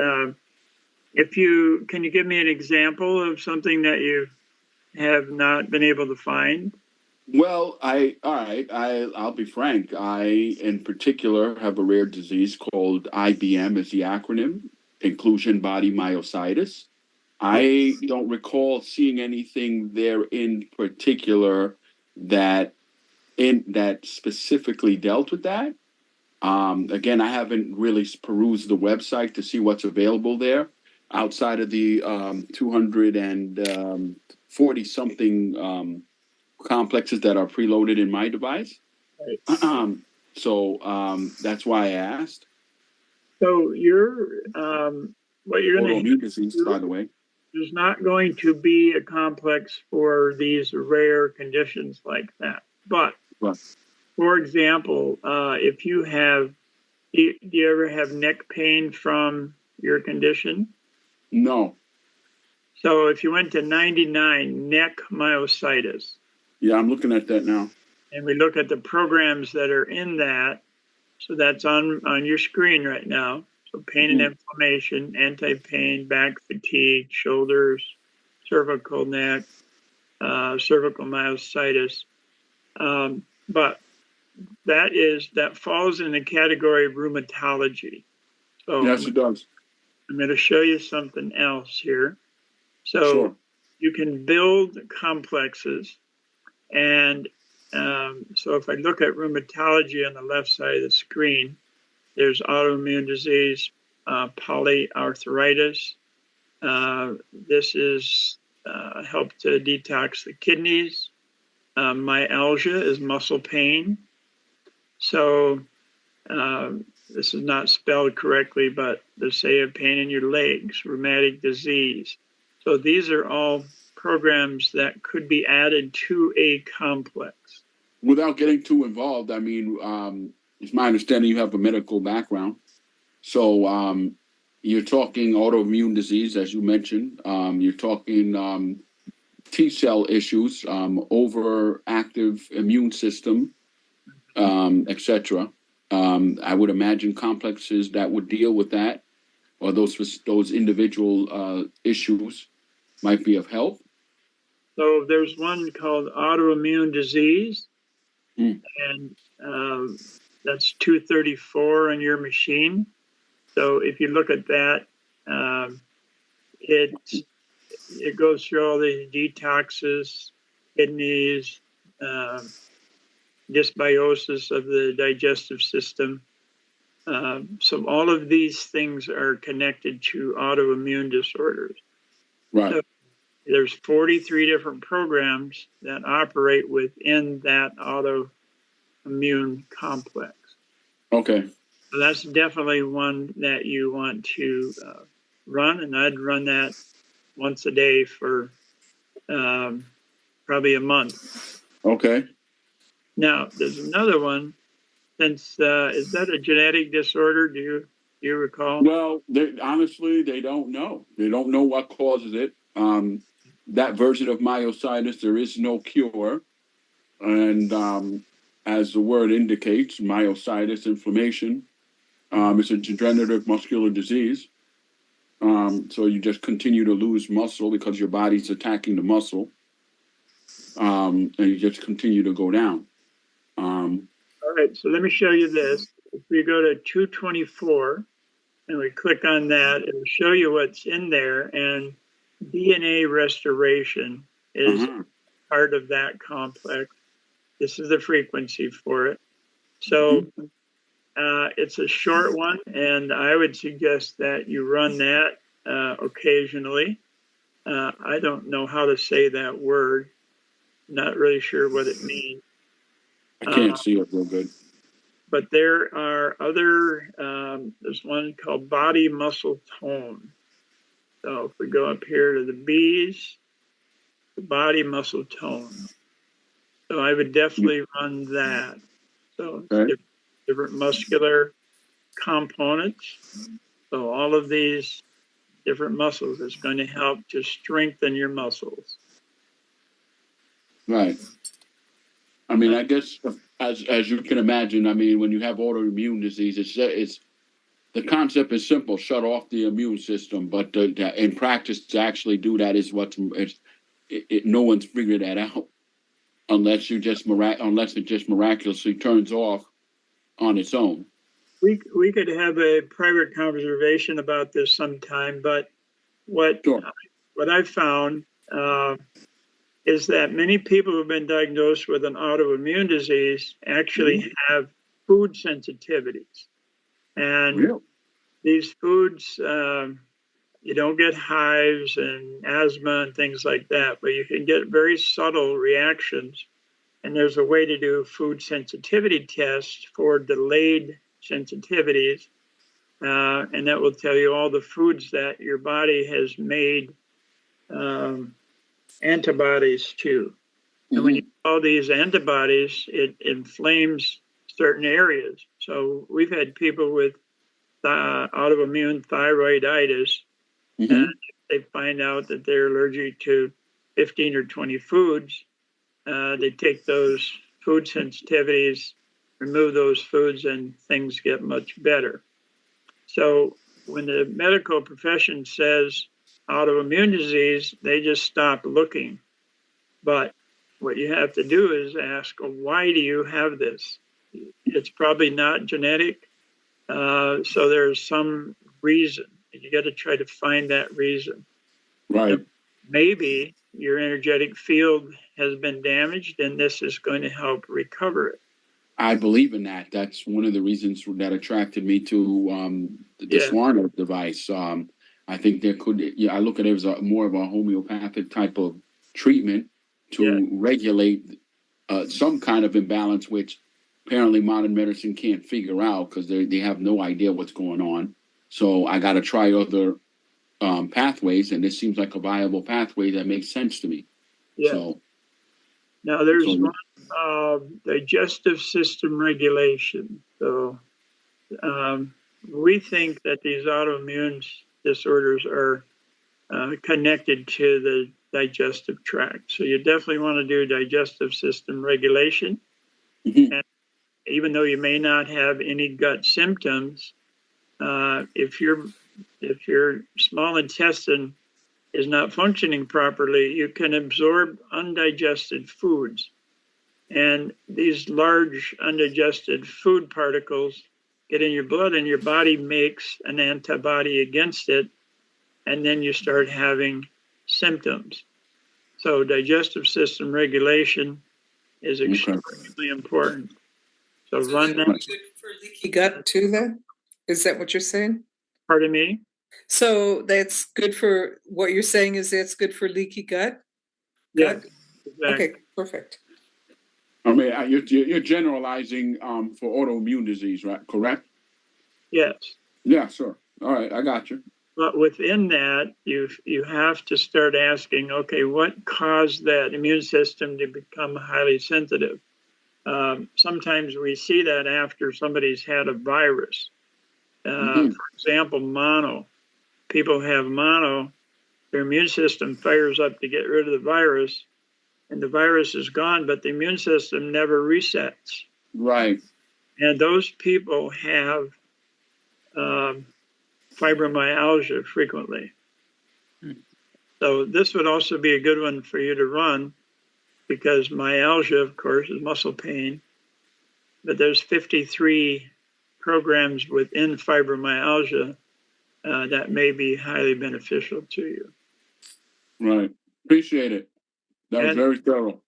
can you give me an example of something that you have not been able to find? Well, I'll be frank. I, in particular, have a rare disease called IBM, is the acronym, inclusion body myositis. I don't recall seeing anything there in particular that specifically dealt with that. Again, I haven't really perused the website to see what's available there outside of the 240 something complexes that are preloaded in my device. Right. That's why I asked. So what you're going to disease, by the way. There's not going to be a complex for these rare conditions like that. But for example, if you have, do you ever have neck pain from your condition? No. So if you went to 99 neck myositis. Yeah, I'm looking at that now. And we look at the programs that are in that. So that's on your screen right now. So pain and inflammation, anti-pain, back fatigue, shoulders, cervical neck, cervical myositis. But that falls in the category of rheumatology. So yes, it does. I'm going to show you something else here. So sure. You can build complexes. And so if I look at rheumatology on the left side of the screen, there's autoimmune disease, polyarthritis. This is help to detox the kidneys. Myalgia is muscle pain. So this is not spelled correctly, but they say you have pain in your legs, rheumatic disease. So these are all programs that could be added to a complex. Without getting too involved, I mean, it's my understanding you have a medical background. So you're talking autoimmune disease, as you mentioned. You're talking T-cell issues, overactive immune system, etc. I would imagine complexes that would deal with that, or those individual issues might be of help. So there's one called autoimmune disease, and that's 234 on your machine. So if you look at that, it goes through all the detoxes, kidneys, dysbiosis of the digestive system. So all of these things are connected to autoimmune disorders. Right. So there's 43 different programs that operate within that autoimmune complex. Okay. So that's definitely one that you want to run, and I'd run that once a day for probably a month. Okay. Now, there's another one. Is that a genetic disorder? Do you recall? Well, honestly, they don't know. They don't know what causes it. That version of myositis, there is no cure. And as the word indicates, myositis, inflammation. It's a degenerative muscular disease. So you just continue to lose muscle because your body's attacking the muscle. And you just continue to go down. All right, so let me show you this. If we go to 224 and we click on that, it'll show you what's in there. And DNA restoration is part of that complex. This is the frequency for it. So it's a short one, and I would suggest that you run that occasionally. I don't know how to say that word. Not really sure what it means. I can't see it real good. But there are other, there's one called body muscle tone. So if we go up here to the B's, the body muscle tone. So I would definitely run that. So different muscular components. So all of these different muscles is going to help to strengthen your muscles. Right. I mean, I guess as you can imagine, I mean, when you have autoimmune disease, it's the concept is simple: shut off the immune system. But in practice, to actually do that is no one's figured that out, unless it just miraculously turns off on its own. We could have a private conversation about this sometime, but what I've found is that many people who've been diagnosed with an autoimmune disease actually have food sensitivities. And these foods, you don't get hives and asthma and things like that, but you can get very subtle reactions. And there's a way to do food sensitivity tests for delayed sensitivities. And that will tell you all the foods that your body has made antibodies to. And when you get all these antibodies, it inflames certain areas. So we've had people with autoimmune thyroiditis, and they find out that they're allergic to 15 or 20 foods. They take those food sensitivities, remove those foods, and things get much better. So when the medical profession says autoimmune disease, they just stop looking. But what you have to do is ask, why do you have this? It's probably not genetic. So there's some reason. You got to try to find that reason. Right. And maybe your energetic field has been damaged, and this is going to help recover it. I believe in that. That's one of the reasons that attracted me to the Swarna device. I think there could, I look at it as more of a homeopathic type of treatment to regulate some kind of imbalance, which apparently modern medicine can't figure out because they have no idea what's going on. So I got to try other pathways, and this seems like a viable pathway that makes sense to me. Yeah. So, now there's one digestive system regulation. So we think that these autoimmune disorders are connected to the digestive tract. So you definitely want to do digestive system regulation. And even though you may not have any gut symptoms, if your small intestine is not functioning properly, you can absorb undigested foods. And these large undigested food particles get in your blood, and your body makes an antibody against it, and then you start having symptoms. So digestive system regulation is extremely important. So run that. Good for leaky gut too, then? Is that what you're saying? Pardon me? So that's good for, what you're saying is that's good for leaky gut? Yeah. Exactly. Okay, perfect. I mean, you're generalizing for autoimmune disease, right? Correct? Yes. Yeah, sure. All right, I got you. But within that, you have to start asking, okay, what caused that immune system to become highly sensitive? Sometimes we see that after somebody's had a virus. For example, mono. People have mono, their immune system fires up to get rid of the virus, and the virus is gone, but the immune system never resets. Right. And those people have fibromyalgia frequently. So this would also be a good one for you to run, because myalgia, of course, is muscle pain. But there's 53 programs within fibromyalgia that may be highly beneficial to you. Right. Appreciate it. That was And very thorough.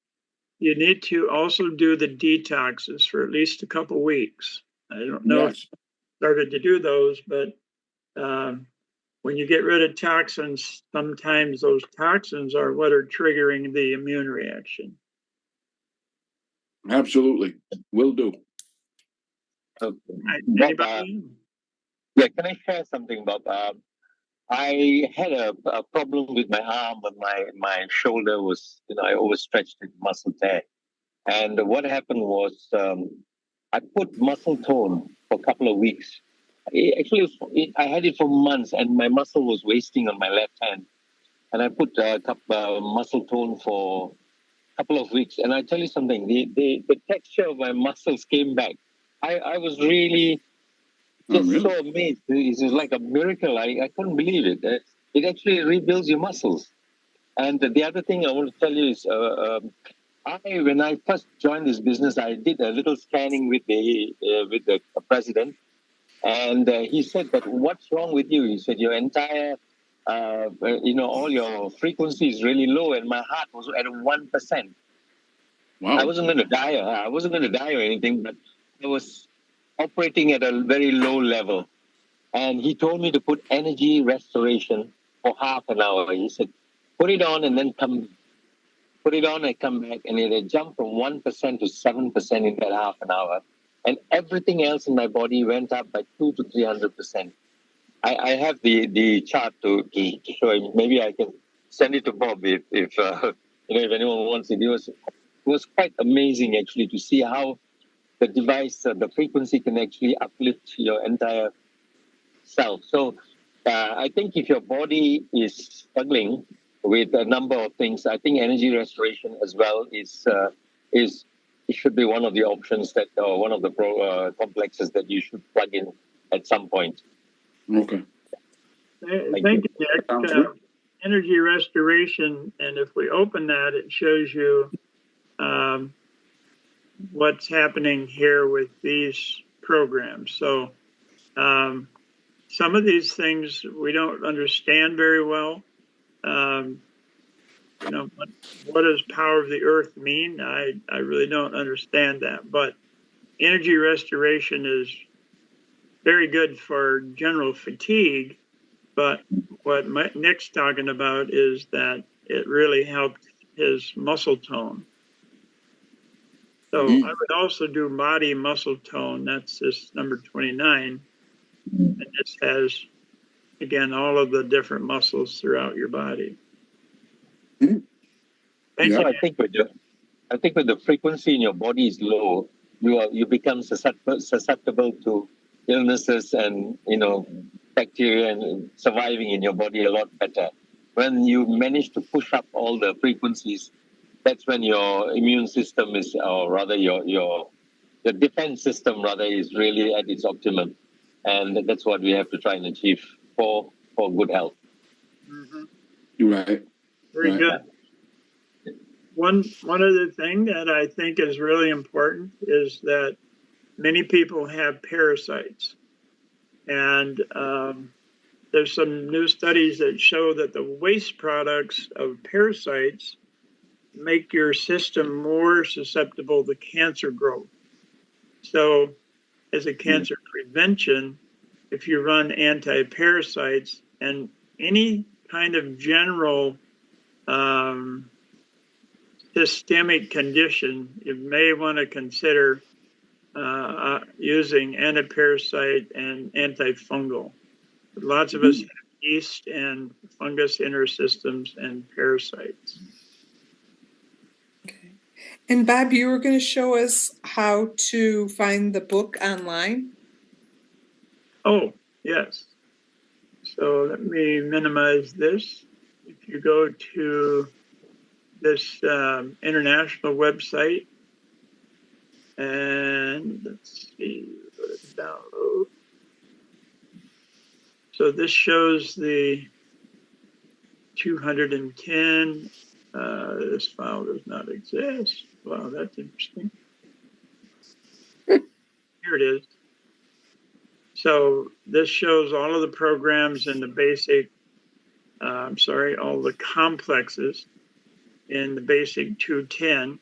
you need to also do the detoxes for at least a couple weeks. I don't know if Yes. you started to do those, but when you get rid of toxins, sometimes those toxins are what are triggering the immune reaction. Absolutely. Will do. Okay. Right, Bob, anybody? yeah, can I share something, Bob? I had a problem with my arm, but my shoulder was, I overstretched it, muscle tear. And what happened was I put muscle tone for a couple of weeks. I had it for months, and my muscle was wasting on my left hand. And I put muscle tone for a couple of weeks. And I tell you something, the texture of my muscles came back. I was really just so amazed. It was like a miracle. I couldn't believe it. It actually rebuilds your muscles. And the other thing I want to tell you is, when I first joined this business, I did a little scanning with the president, and he said that, "What's wrong with you?" He said, "Your entire, all your frequency is really low, and my heart was at 1%. Wow. I wasn't going to die. I wasn't going to die or anything, but I was operating at a very low level." And he told me to put energy restoration for half an hour. He said, "Put it on and then put it on and come back." And it had jumped from 1% to 7% in that half an hour. And everything else in my body went up by 200 to 300%. I have the chart to show him. Maybe I can send it to Bob if anyone wants it. It was quite amazing, actually, to see how the device, the frequency can actually uplift your entire self. So I think if your body is struggling with a number of things, I think energy restoration as well is it should be one of the options that one of the complexes that you should plug in at some point. Okay. Thank you, Dick. Energy restoration, and if we open that, it shows you what's happening here with these programs. So some of these things we don't understand very well. What does power of the earth mean? I really don't understand that. But energy restoration is very good for general fatigue. But what Nick's talking about is that it really helped his muscle tone. So I would also do body muscle tone. That's this number 29. And this has, again, all of the different muscles throughout your body. So I think with the frequency in your body is low, you become susceptible to illnesses and bacteria and surviving in your body a lot better. When you manage to push up all the frequencies, that's when your immune system is, or rather your defense system rather, is really at its optimum, and that's what we have to try and achieve for good health. You're right. Very good. One other thing that I think is really important is that many people have parasites, and there's some new studies that show that the waste products of parasites make your system more susceptible to cancer growth. So as a cancer prevention, if you run anti-parasites and any kind of general systemic condition, you may want to consider using antiparasite and antifungal. Lots of us have yeast and fungus in our systems and parasites. Okay. And Bob, you were going to show us how to find the book online? Oh, yes. So let me minimize this. If you go to this international website, And let's see, download. So this shows the 210. This file does not exist. Wow, that's interesting. Here it is. So this shows all of the programs in the basic, all the complexes in the basic 210.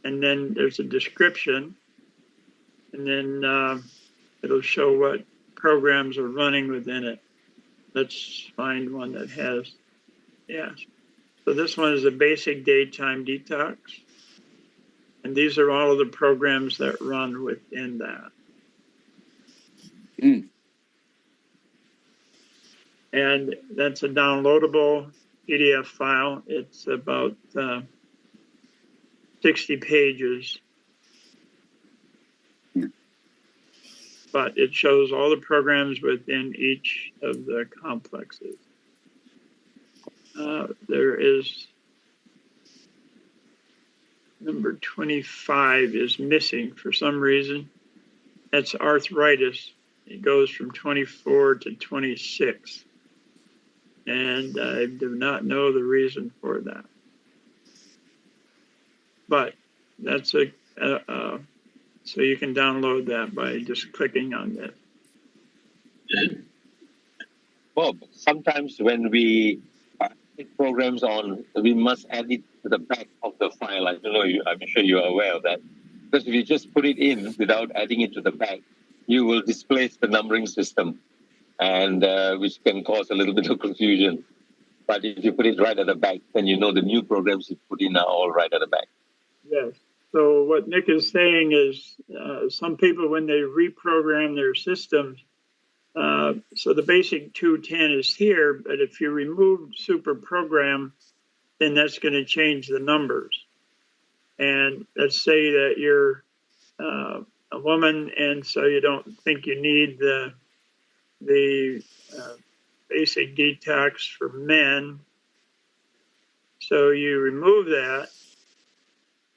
And then there's a description. And then it'll show what programs are running within it. Let's find one that has, yeah. So this one is a basic daytime detox. And these are all of the programs that run within that. Mm. And that's a downloadable PDF file. It's about 60 pages. But it shows all the programs within each of the complexes. There is number 25 is missing for some reason. That's arthritis. It goes from 24 to 26. And I do not know the reason for that. But that's so you can download that by just clicking on that. Bob, sometimes when we take programs on, we must add it to the back of the file. I don't know, I'm sure you're aware of that. Because if you just put it in without adding it to the back, you will displace the numbering system, and which can cause a little bit of confusion. But if you put it right at the back, then you know the new programs you put in are all right at the back. Yes. So what Nick is saying is some people, when they reprogram their systems, so the basic 210 is here, but if you remove super program, then that's going to change the numbers. And let's say that you're a woman, and so you don't think you need the basic detox for men. So you remove that.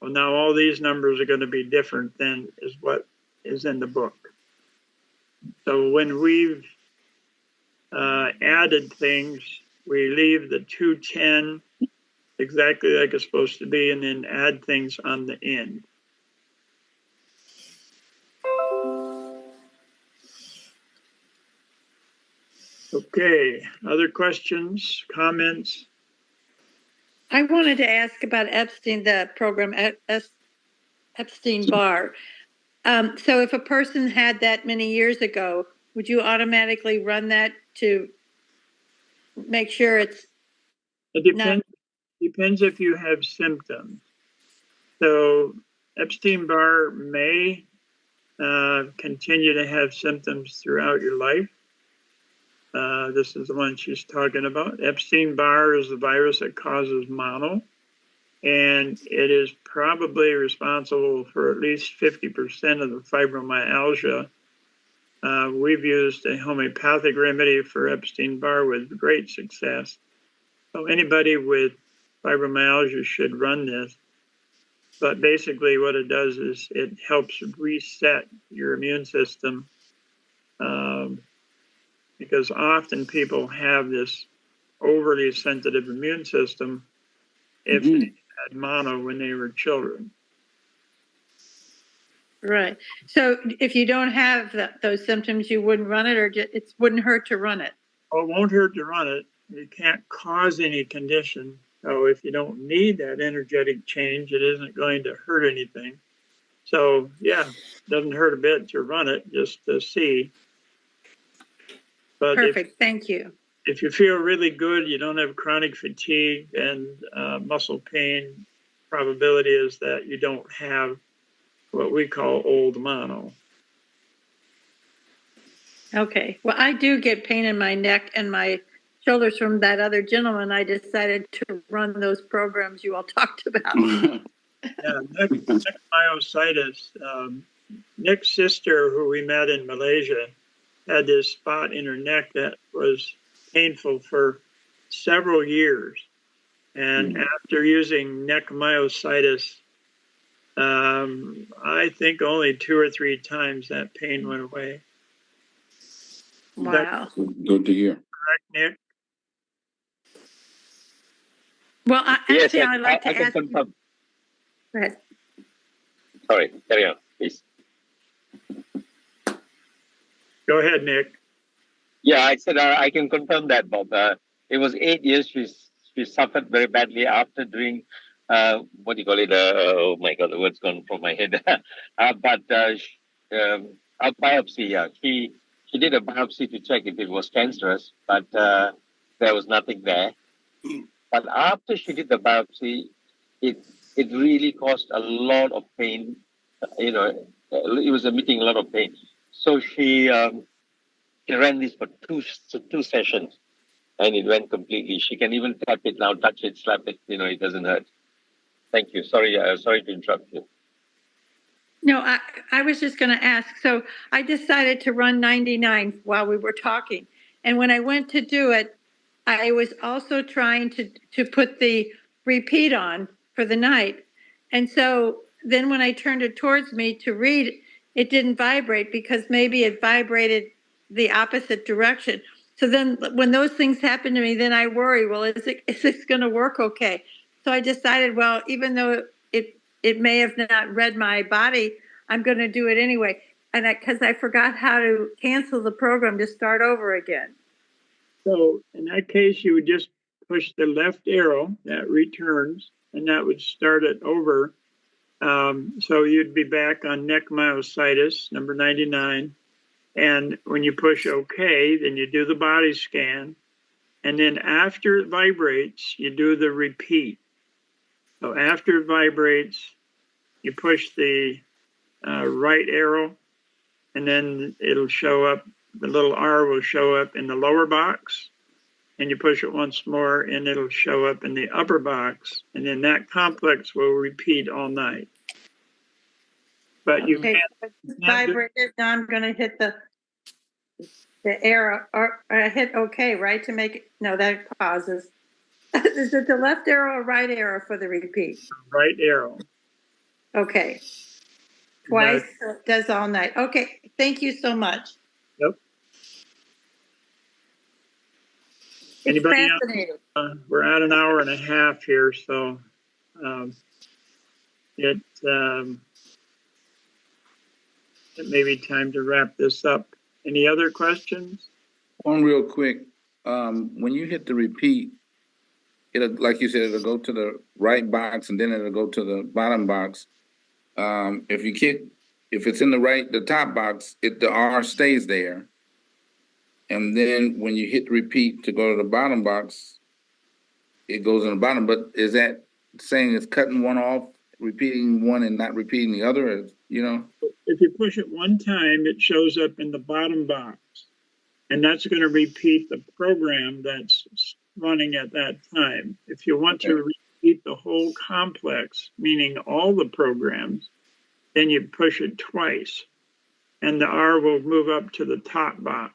Well, now all these numbers are going to be different than is what is in the book. So when we've added things, we leave the 210 exactly like it's supposed to be, and then add things on the end. Okay, other questions, comments? I wanted to ask about Epstein, the program Epstein-Barr. So if a person had that many years ago, would you automatically run that to make sure it's It depends if you have symptoms. So Epstein-Barr may continue to have symptoms throughout your life. This is the one she's talking about. Epstein-Barr is the virus that causes mono, and it is probably responsible for at least 50% of the fibromyalgia. We've used a homeopathic remedy for Epstein-Barr with great success. So anybody with fibromyalgia should run this. But basically what it does is it helps reset your immune system, because often people have this overly sensitive immune system if they had mono when they were children. right. So if you don't have those symptoms, you wouldn't run it, or it wouldn't hurt to run it? Oh, it won't hurt to run it. You can't cause any condition. So if you don't need that energetic change, it isn't going to hurt anything. So yeah, it doesn't hurt a bit to run it, just to see. But perfect, thank you. If you feel really good, you don't have chronic fatigue and muscle pain, probability is that you don't have what we call old mono. Okay, well, I do get pain in my neck and my shoulders from that other gentleman. I decided to run those programs you all talked about. Yeah, neck myositis. Nick's sister, who we met in Malaysia, had this spot in her neck that was painful for several years. And after using neck myositis I think only 2 or 3 times that pain went away. Wow. Good to hear. Correct, Nick? Well, Yes, actually, I'd like I to can ask confirm. Go ahead. Sorry, carry on, please. Go ahead, Nick. Yeah, I said I can confirm that, Bob. It was 8 years she suffered very badly after doing what do you call it? Oh my God, the word's gone from my head. But a biopsy. Yeah, she did a biopsy to check if it was cancerous, but there was nothing there. But after she did the biopsy, it really caused a lot of pain. You know, it was emitting a lot of pain. So she ran this for two sessions, and it went completely. She can even tap it now, touch it, slap it. You know, it doesn't hurt. Thank you. Sorry to interrupt you. No, I was just going to ask. So I decided to run 99 while we were talking. And when I went to do it, I was also trying to put the repeat on for the night. And so then when I turned it towards me to read, it didn't vibrate because maybe it vibrated the opposite direction. So then when those things happen to me, then I worry, well, is this going to work okay? So I decided, well, even though it may have not read my body, I'm going to do it anyway. And because I forgot how to cancel the program to start over again. So in that case, you would just push the left arrow that returns, and that would start it over. So you'd be back on neck myositis, number 99. And when you push OK, then you do the body scan. And then after it vibrates, you do the repeat. So after it vibrates, you push the right arrow, and then it'll show up, the little R will show up in the lower box, and you push it once more, and it'll show up in the upper box, and then that complex will repeat all night. But you can't vibrated. Now I'm going to hit the arrow, or I hit OK, right, to make it. No, that pauses. Is it the left arrow or right arrow for the repeat? Right arrow. Okay. Twice, so it does all night. Okay, thank you so much. Yep. It's fascinating. We're at an hour and a half here, so it may be time to wrap this up. Any other questions? One real quick. When you hit the repeat, it'll, like you said, it'll go to the right box and then it'll go to the bottom box. If it's in the top box, the R stays there. And then when you hit repeat to go to the bottom box, it goes in the bottom. But is that saying it's cutting one off, repeating one and not repeating the other? Or, you know? If you push it one time, it shows up in the bottom box. And that's going to repeat the program that's running at that time. If you want to repeat the whole complex, meaning all the programs, then you push it twice, and the R will move up to the top box.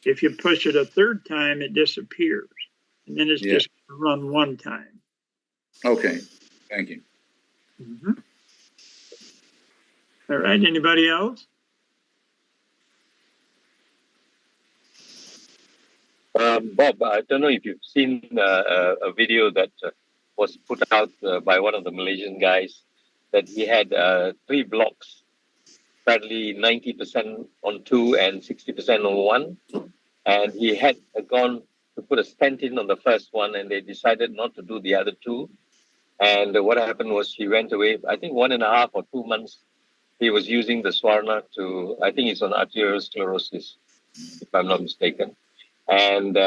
If you push it a third time, it disappears, and then it's just going to run one time. Okay, thank you. Mm-hmm. All right, anybody else? Bob, I don't know if you've seen a video that was put out by one of the Malaysian guys, that he had 3 blocks, apparently 90% on 2 and 60% on 1. And he had gone to put a stent in on the first one, and they decided not to do the other 2. And what happened was he went away, I think 1.5 or 2 months, he was using the Swarna to, I think it's on arteriosclerosis, if I'm not mistaken. And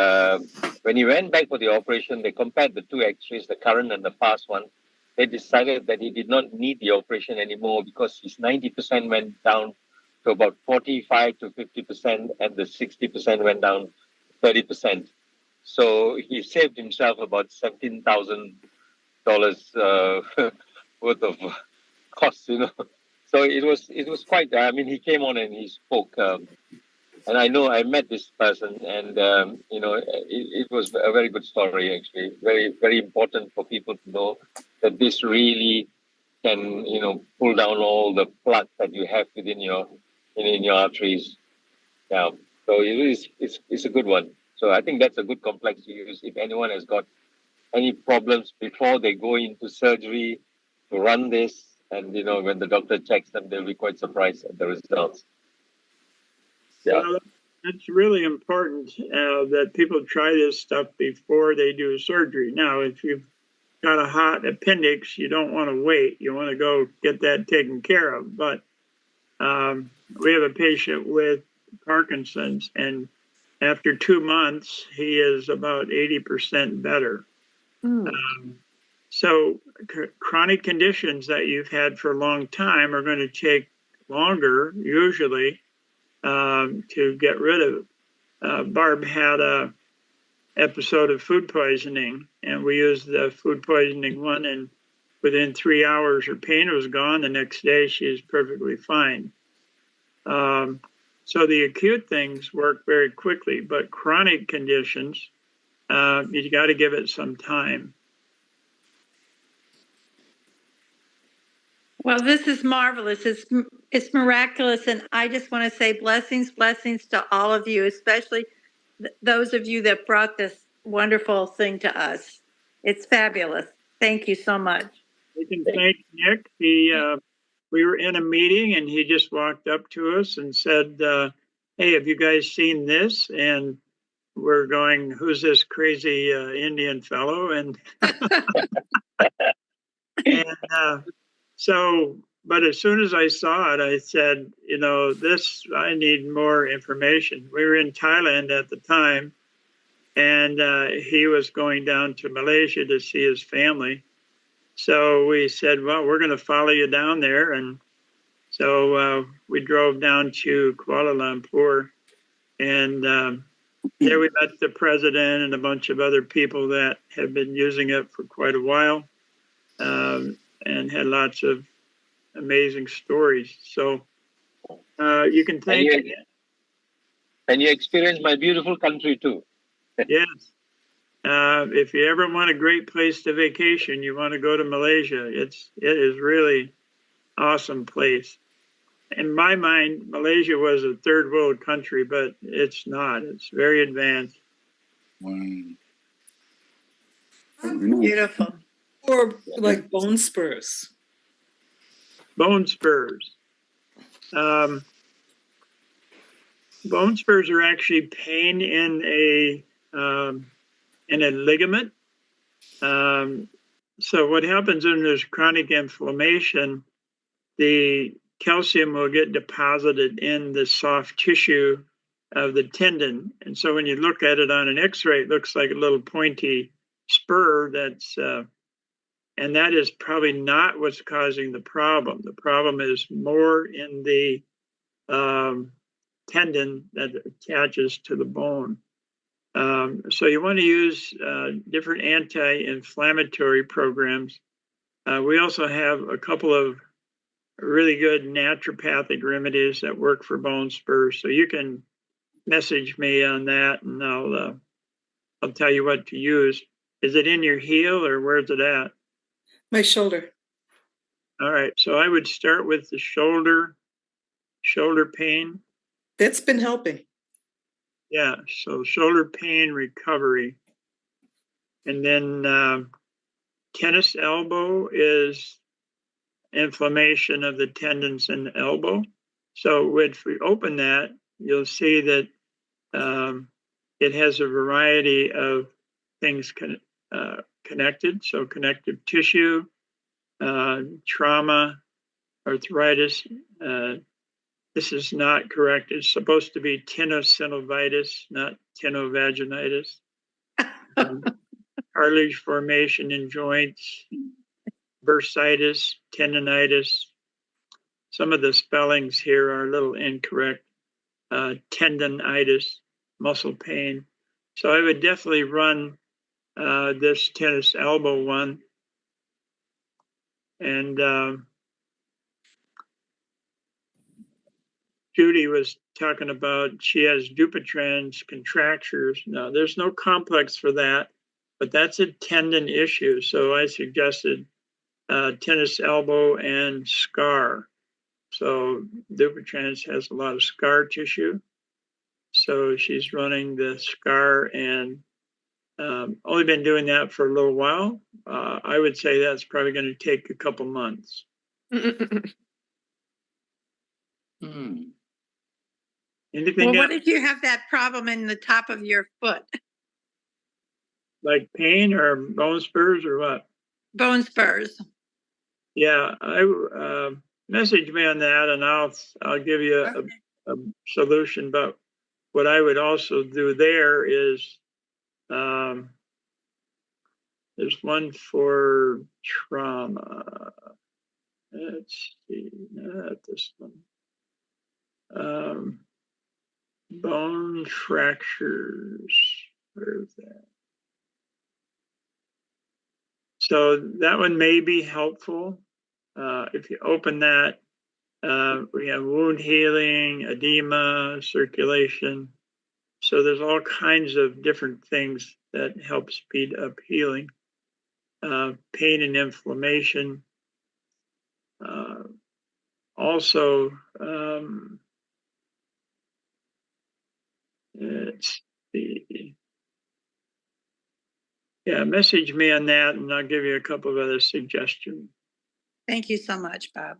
when he went back for the operation, they compared the 2 X-rays, the current and the past one. They decided that he did not need the operation anymore because his 90% went down to about 45 to 50%, and the 60% went down 30%. So he saved himself about $17,000 worth of costs, you know. So it was quite. I mean, he came on and he spoke. And I know I met this person, and you know, it was a very good story, actually. Very, very important for people to know that this really can, pull down all the plaque that you have within your in your arteries. Yeah. So it's a good one. So I think that's a good complex to use if anyone has got any problems before they go into surgery to run this. And when the doctor checks them, they'll be quite surprised at the results. Yeah. Well, that's really important that people try this stuff before they do surgery. Now, if you've got a hot appendix, you don't want to wait. You want to go get that taken care of. But we have a patient with Parkinson's, and after 2 months, he is about 80% better. So chronic conditions that you've had for a long time are going to take longer, usually, to get rid of. Barb had a episode of food poisoning, and we used the food poisoning one, and within 3 hours, her pain was gone. The next day, she is perfectly fine. So the acute things work very quickly, but chronic conditions, you got to give it some time. Well, this is marvelous. It's miraculous. And I just want to say blessings to all of you, especially those of you that brought this wonderful thing to us. It's fabulous. Thank you so much. We can thank Nick. We were in a meeting and he just walked up to us and said, hey, have you guys seen this? And we're going, who's this crazy Indian fellow? And, but as soon as I saw it, I said, I need more information. We were in Thailand at the time, and he was going down to Malaysia to see his family. So we said, well, we're going to follow you down there. And so we drove down to Kuala Lumpur, and there we met the president and a bunch of other people that have been using it for quite a while, and had lots of amazing stories. So you can thank me. And you experienced my beautiful country too. Yes. If you ever want a great place to vacation, you want to go to Malaysia. It is really awesome place. In my mind, Malaysia was a third world country, but it's not. It's very advanced. Beautiful. Or like bone spurs. Bone spurs. Bone spurs are actually pain in a ligament. So what happens when there's chronic inflammation, the calcium will get deposited in the soft tissue of the tendon. And so when you look at it on an x-ray, it looks like a little pointy spur and that is probably not what's causing the problem. The problem is more in the tendon that attaches to the bone. So you want to use different anti-inflammatory programs. We also have a couple of really good naturopathic remedies that work for bone spurs. So you can message me on that, and I'll tell you what to use. Is it in your heel, or where's it at? My shoulder. All right. So I would start with the shoulder pain. That's been helping. Yeah. So shoulder pain recovery. And then tennis elbow is inflammation of the tendons in the elbow. So if we open that, you'll see that it has a variety of things connected. So connective tissue, trauma, arthritis. This is not correct. It's supposed to be tenosynovitis, not tenovaginitis. Cartilage formation in joints, bursitis, tendonitis. Some of the spellings here are a little incorrect. Tendonitis, muscle pain. So I would definitely run this tennis elbow one. And Judy was talking about she has Dupuytren's contractures. No, there's no complex for that, but that's a tendon issue. So I suggested tennis elbow, and scar. So Dupuytren's has a lot of scar tissue. So she's running the scar and only been doing that for a little while. I would say that's probably going to take a couple months. Anything Well, what else? if you have that problem in the top of your foot? Like pain or bone spurs or what? Bone spurs. Yeah, I message me on that, and I'll give you a solution. But what I would also do there is there's one for trauma. Let's see, not this one. Bone fractures. Where is that? So that one may be helpful. If you open that, we have wound healing, edema, circulation. So there's all kinds of different things that help speed up healing. Pain and inflammation. Also, let's see. Yeah, message me on that and I'll give you a couple of other suggestions. Thank you so much, Bob.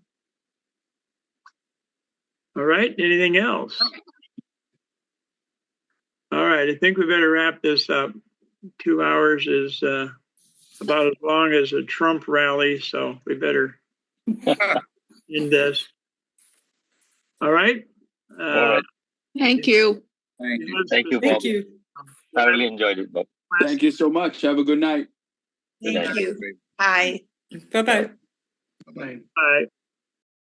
All right, anything else? All right, I think we better wrap this up. 2 hours is about as long as a Trump rally, so we better end this. All right. All right. Thank you. Thank you. Thank you, Bob. Thank you. Thoroughly enjoyed it, Bob. Thank you so much. Have a good night. Thank you. Bye. Bye-bye. Bye. Bye.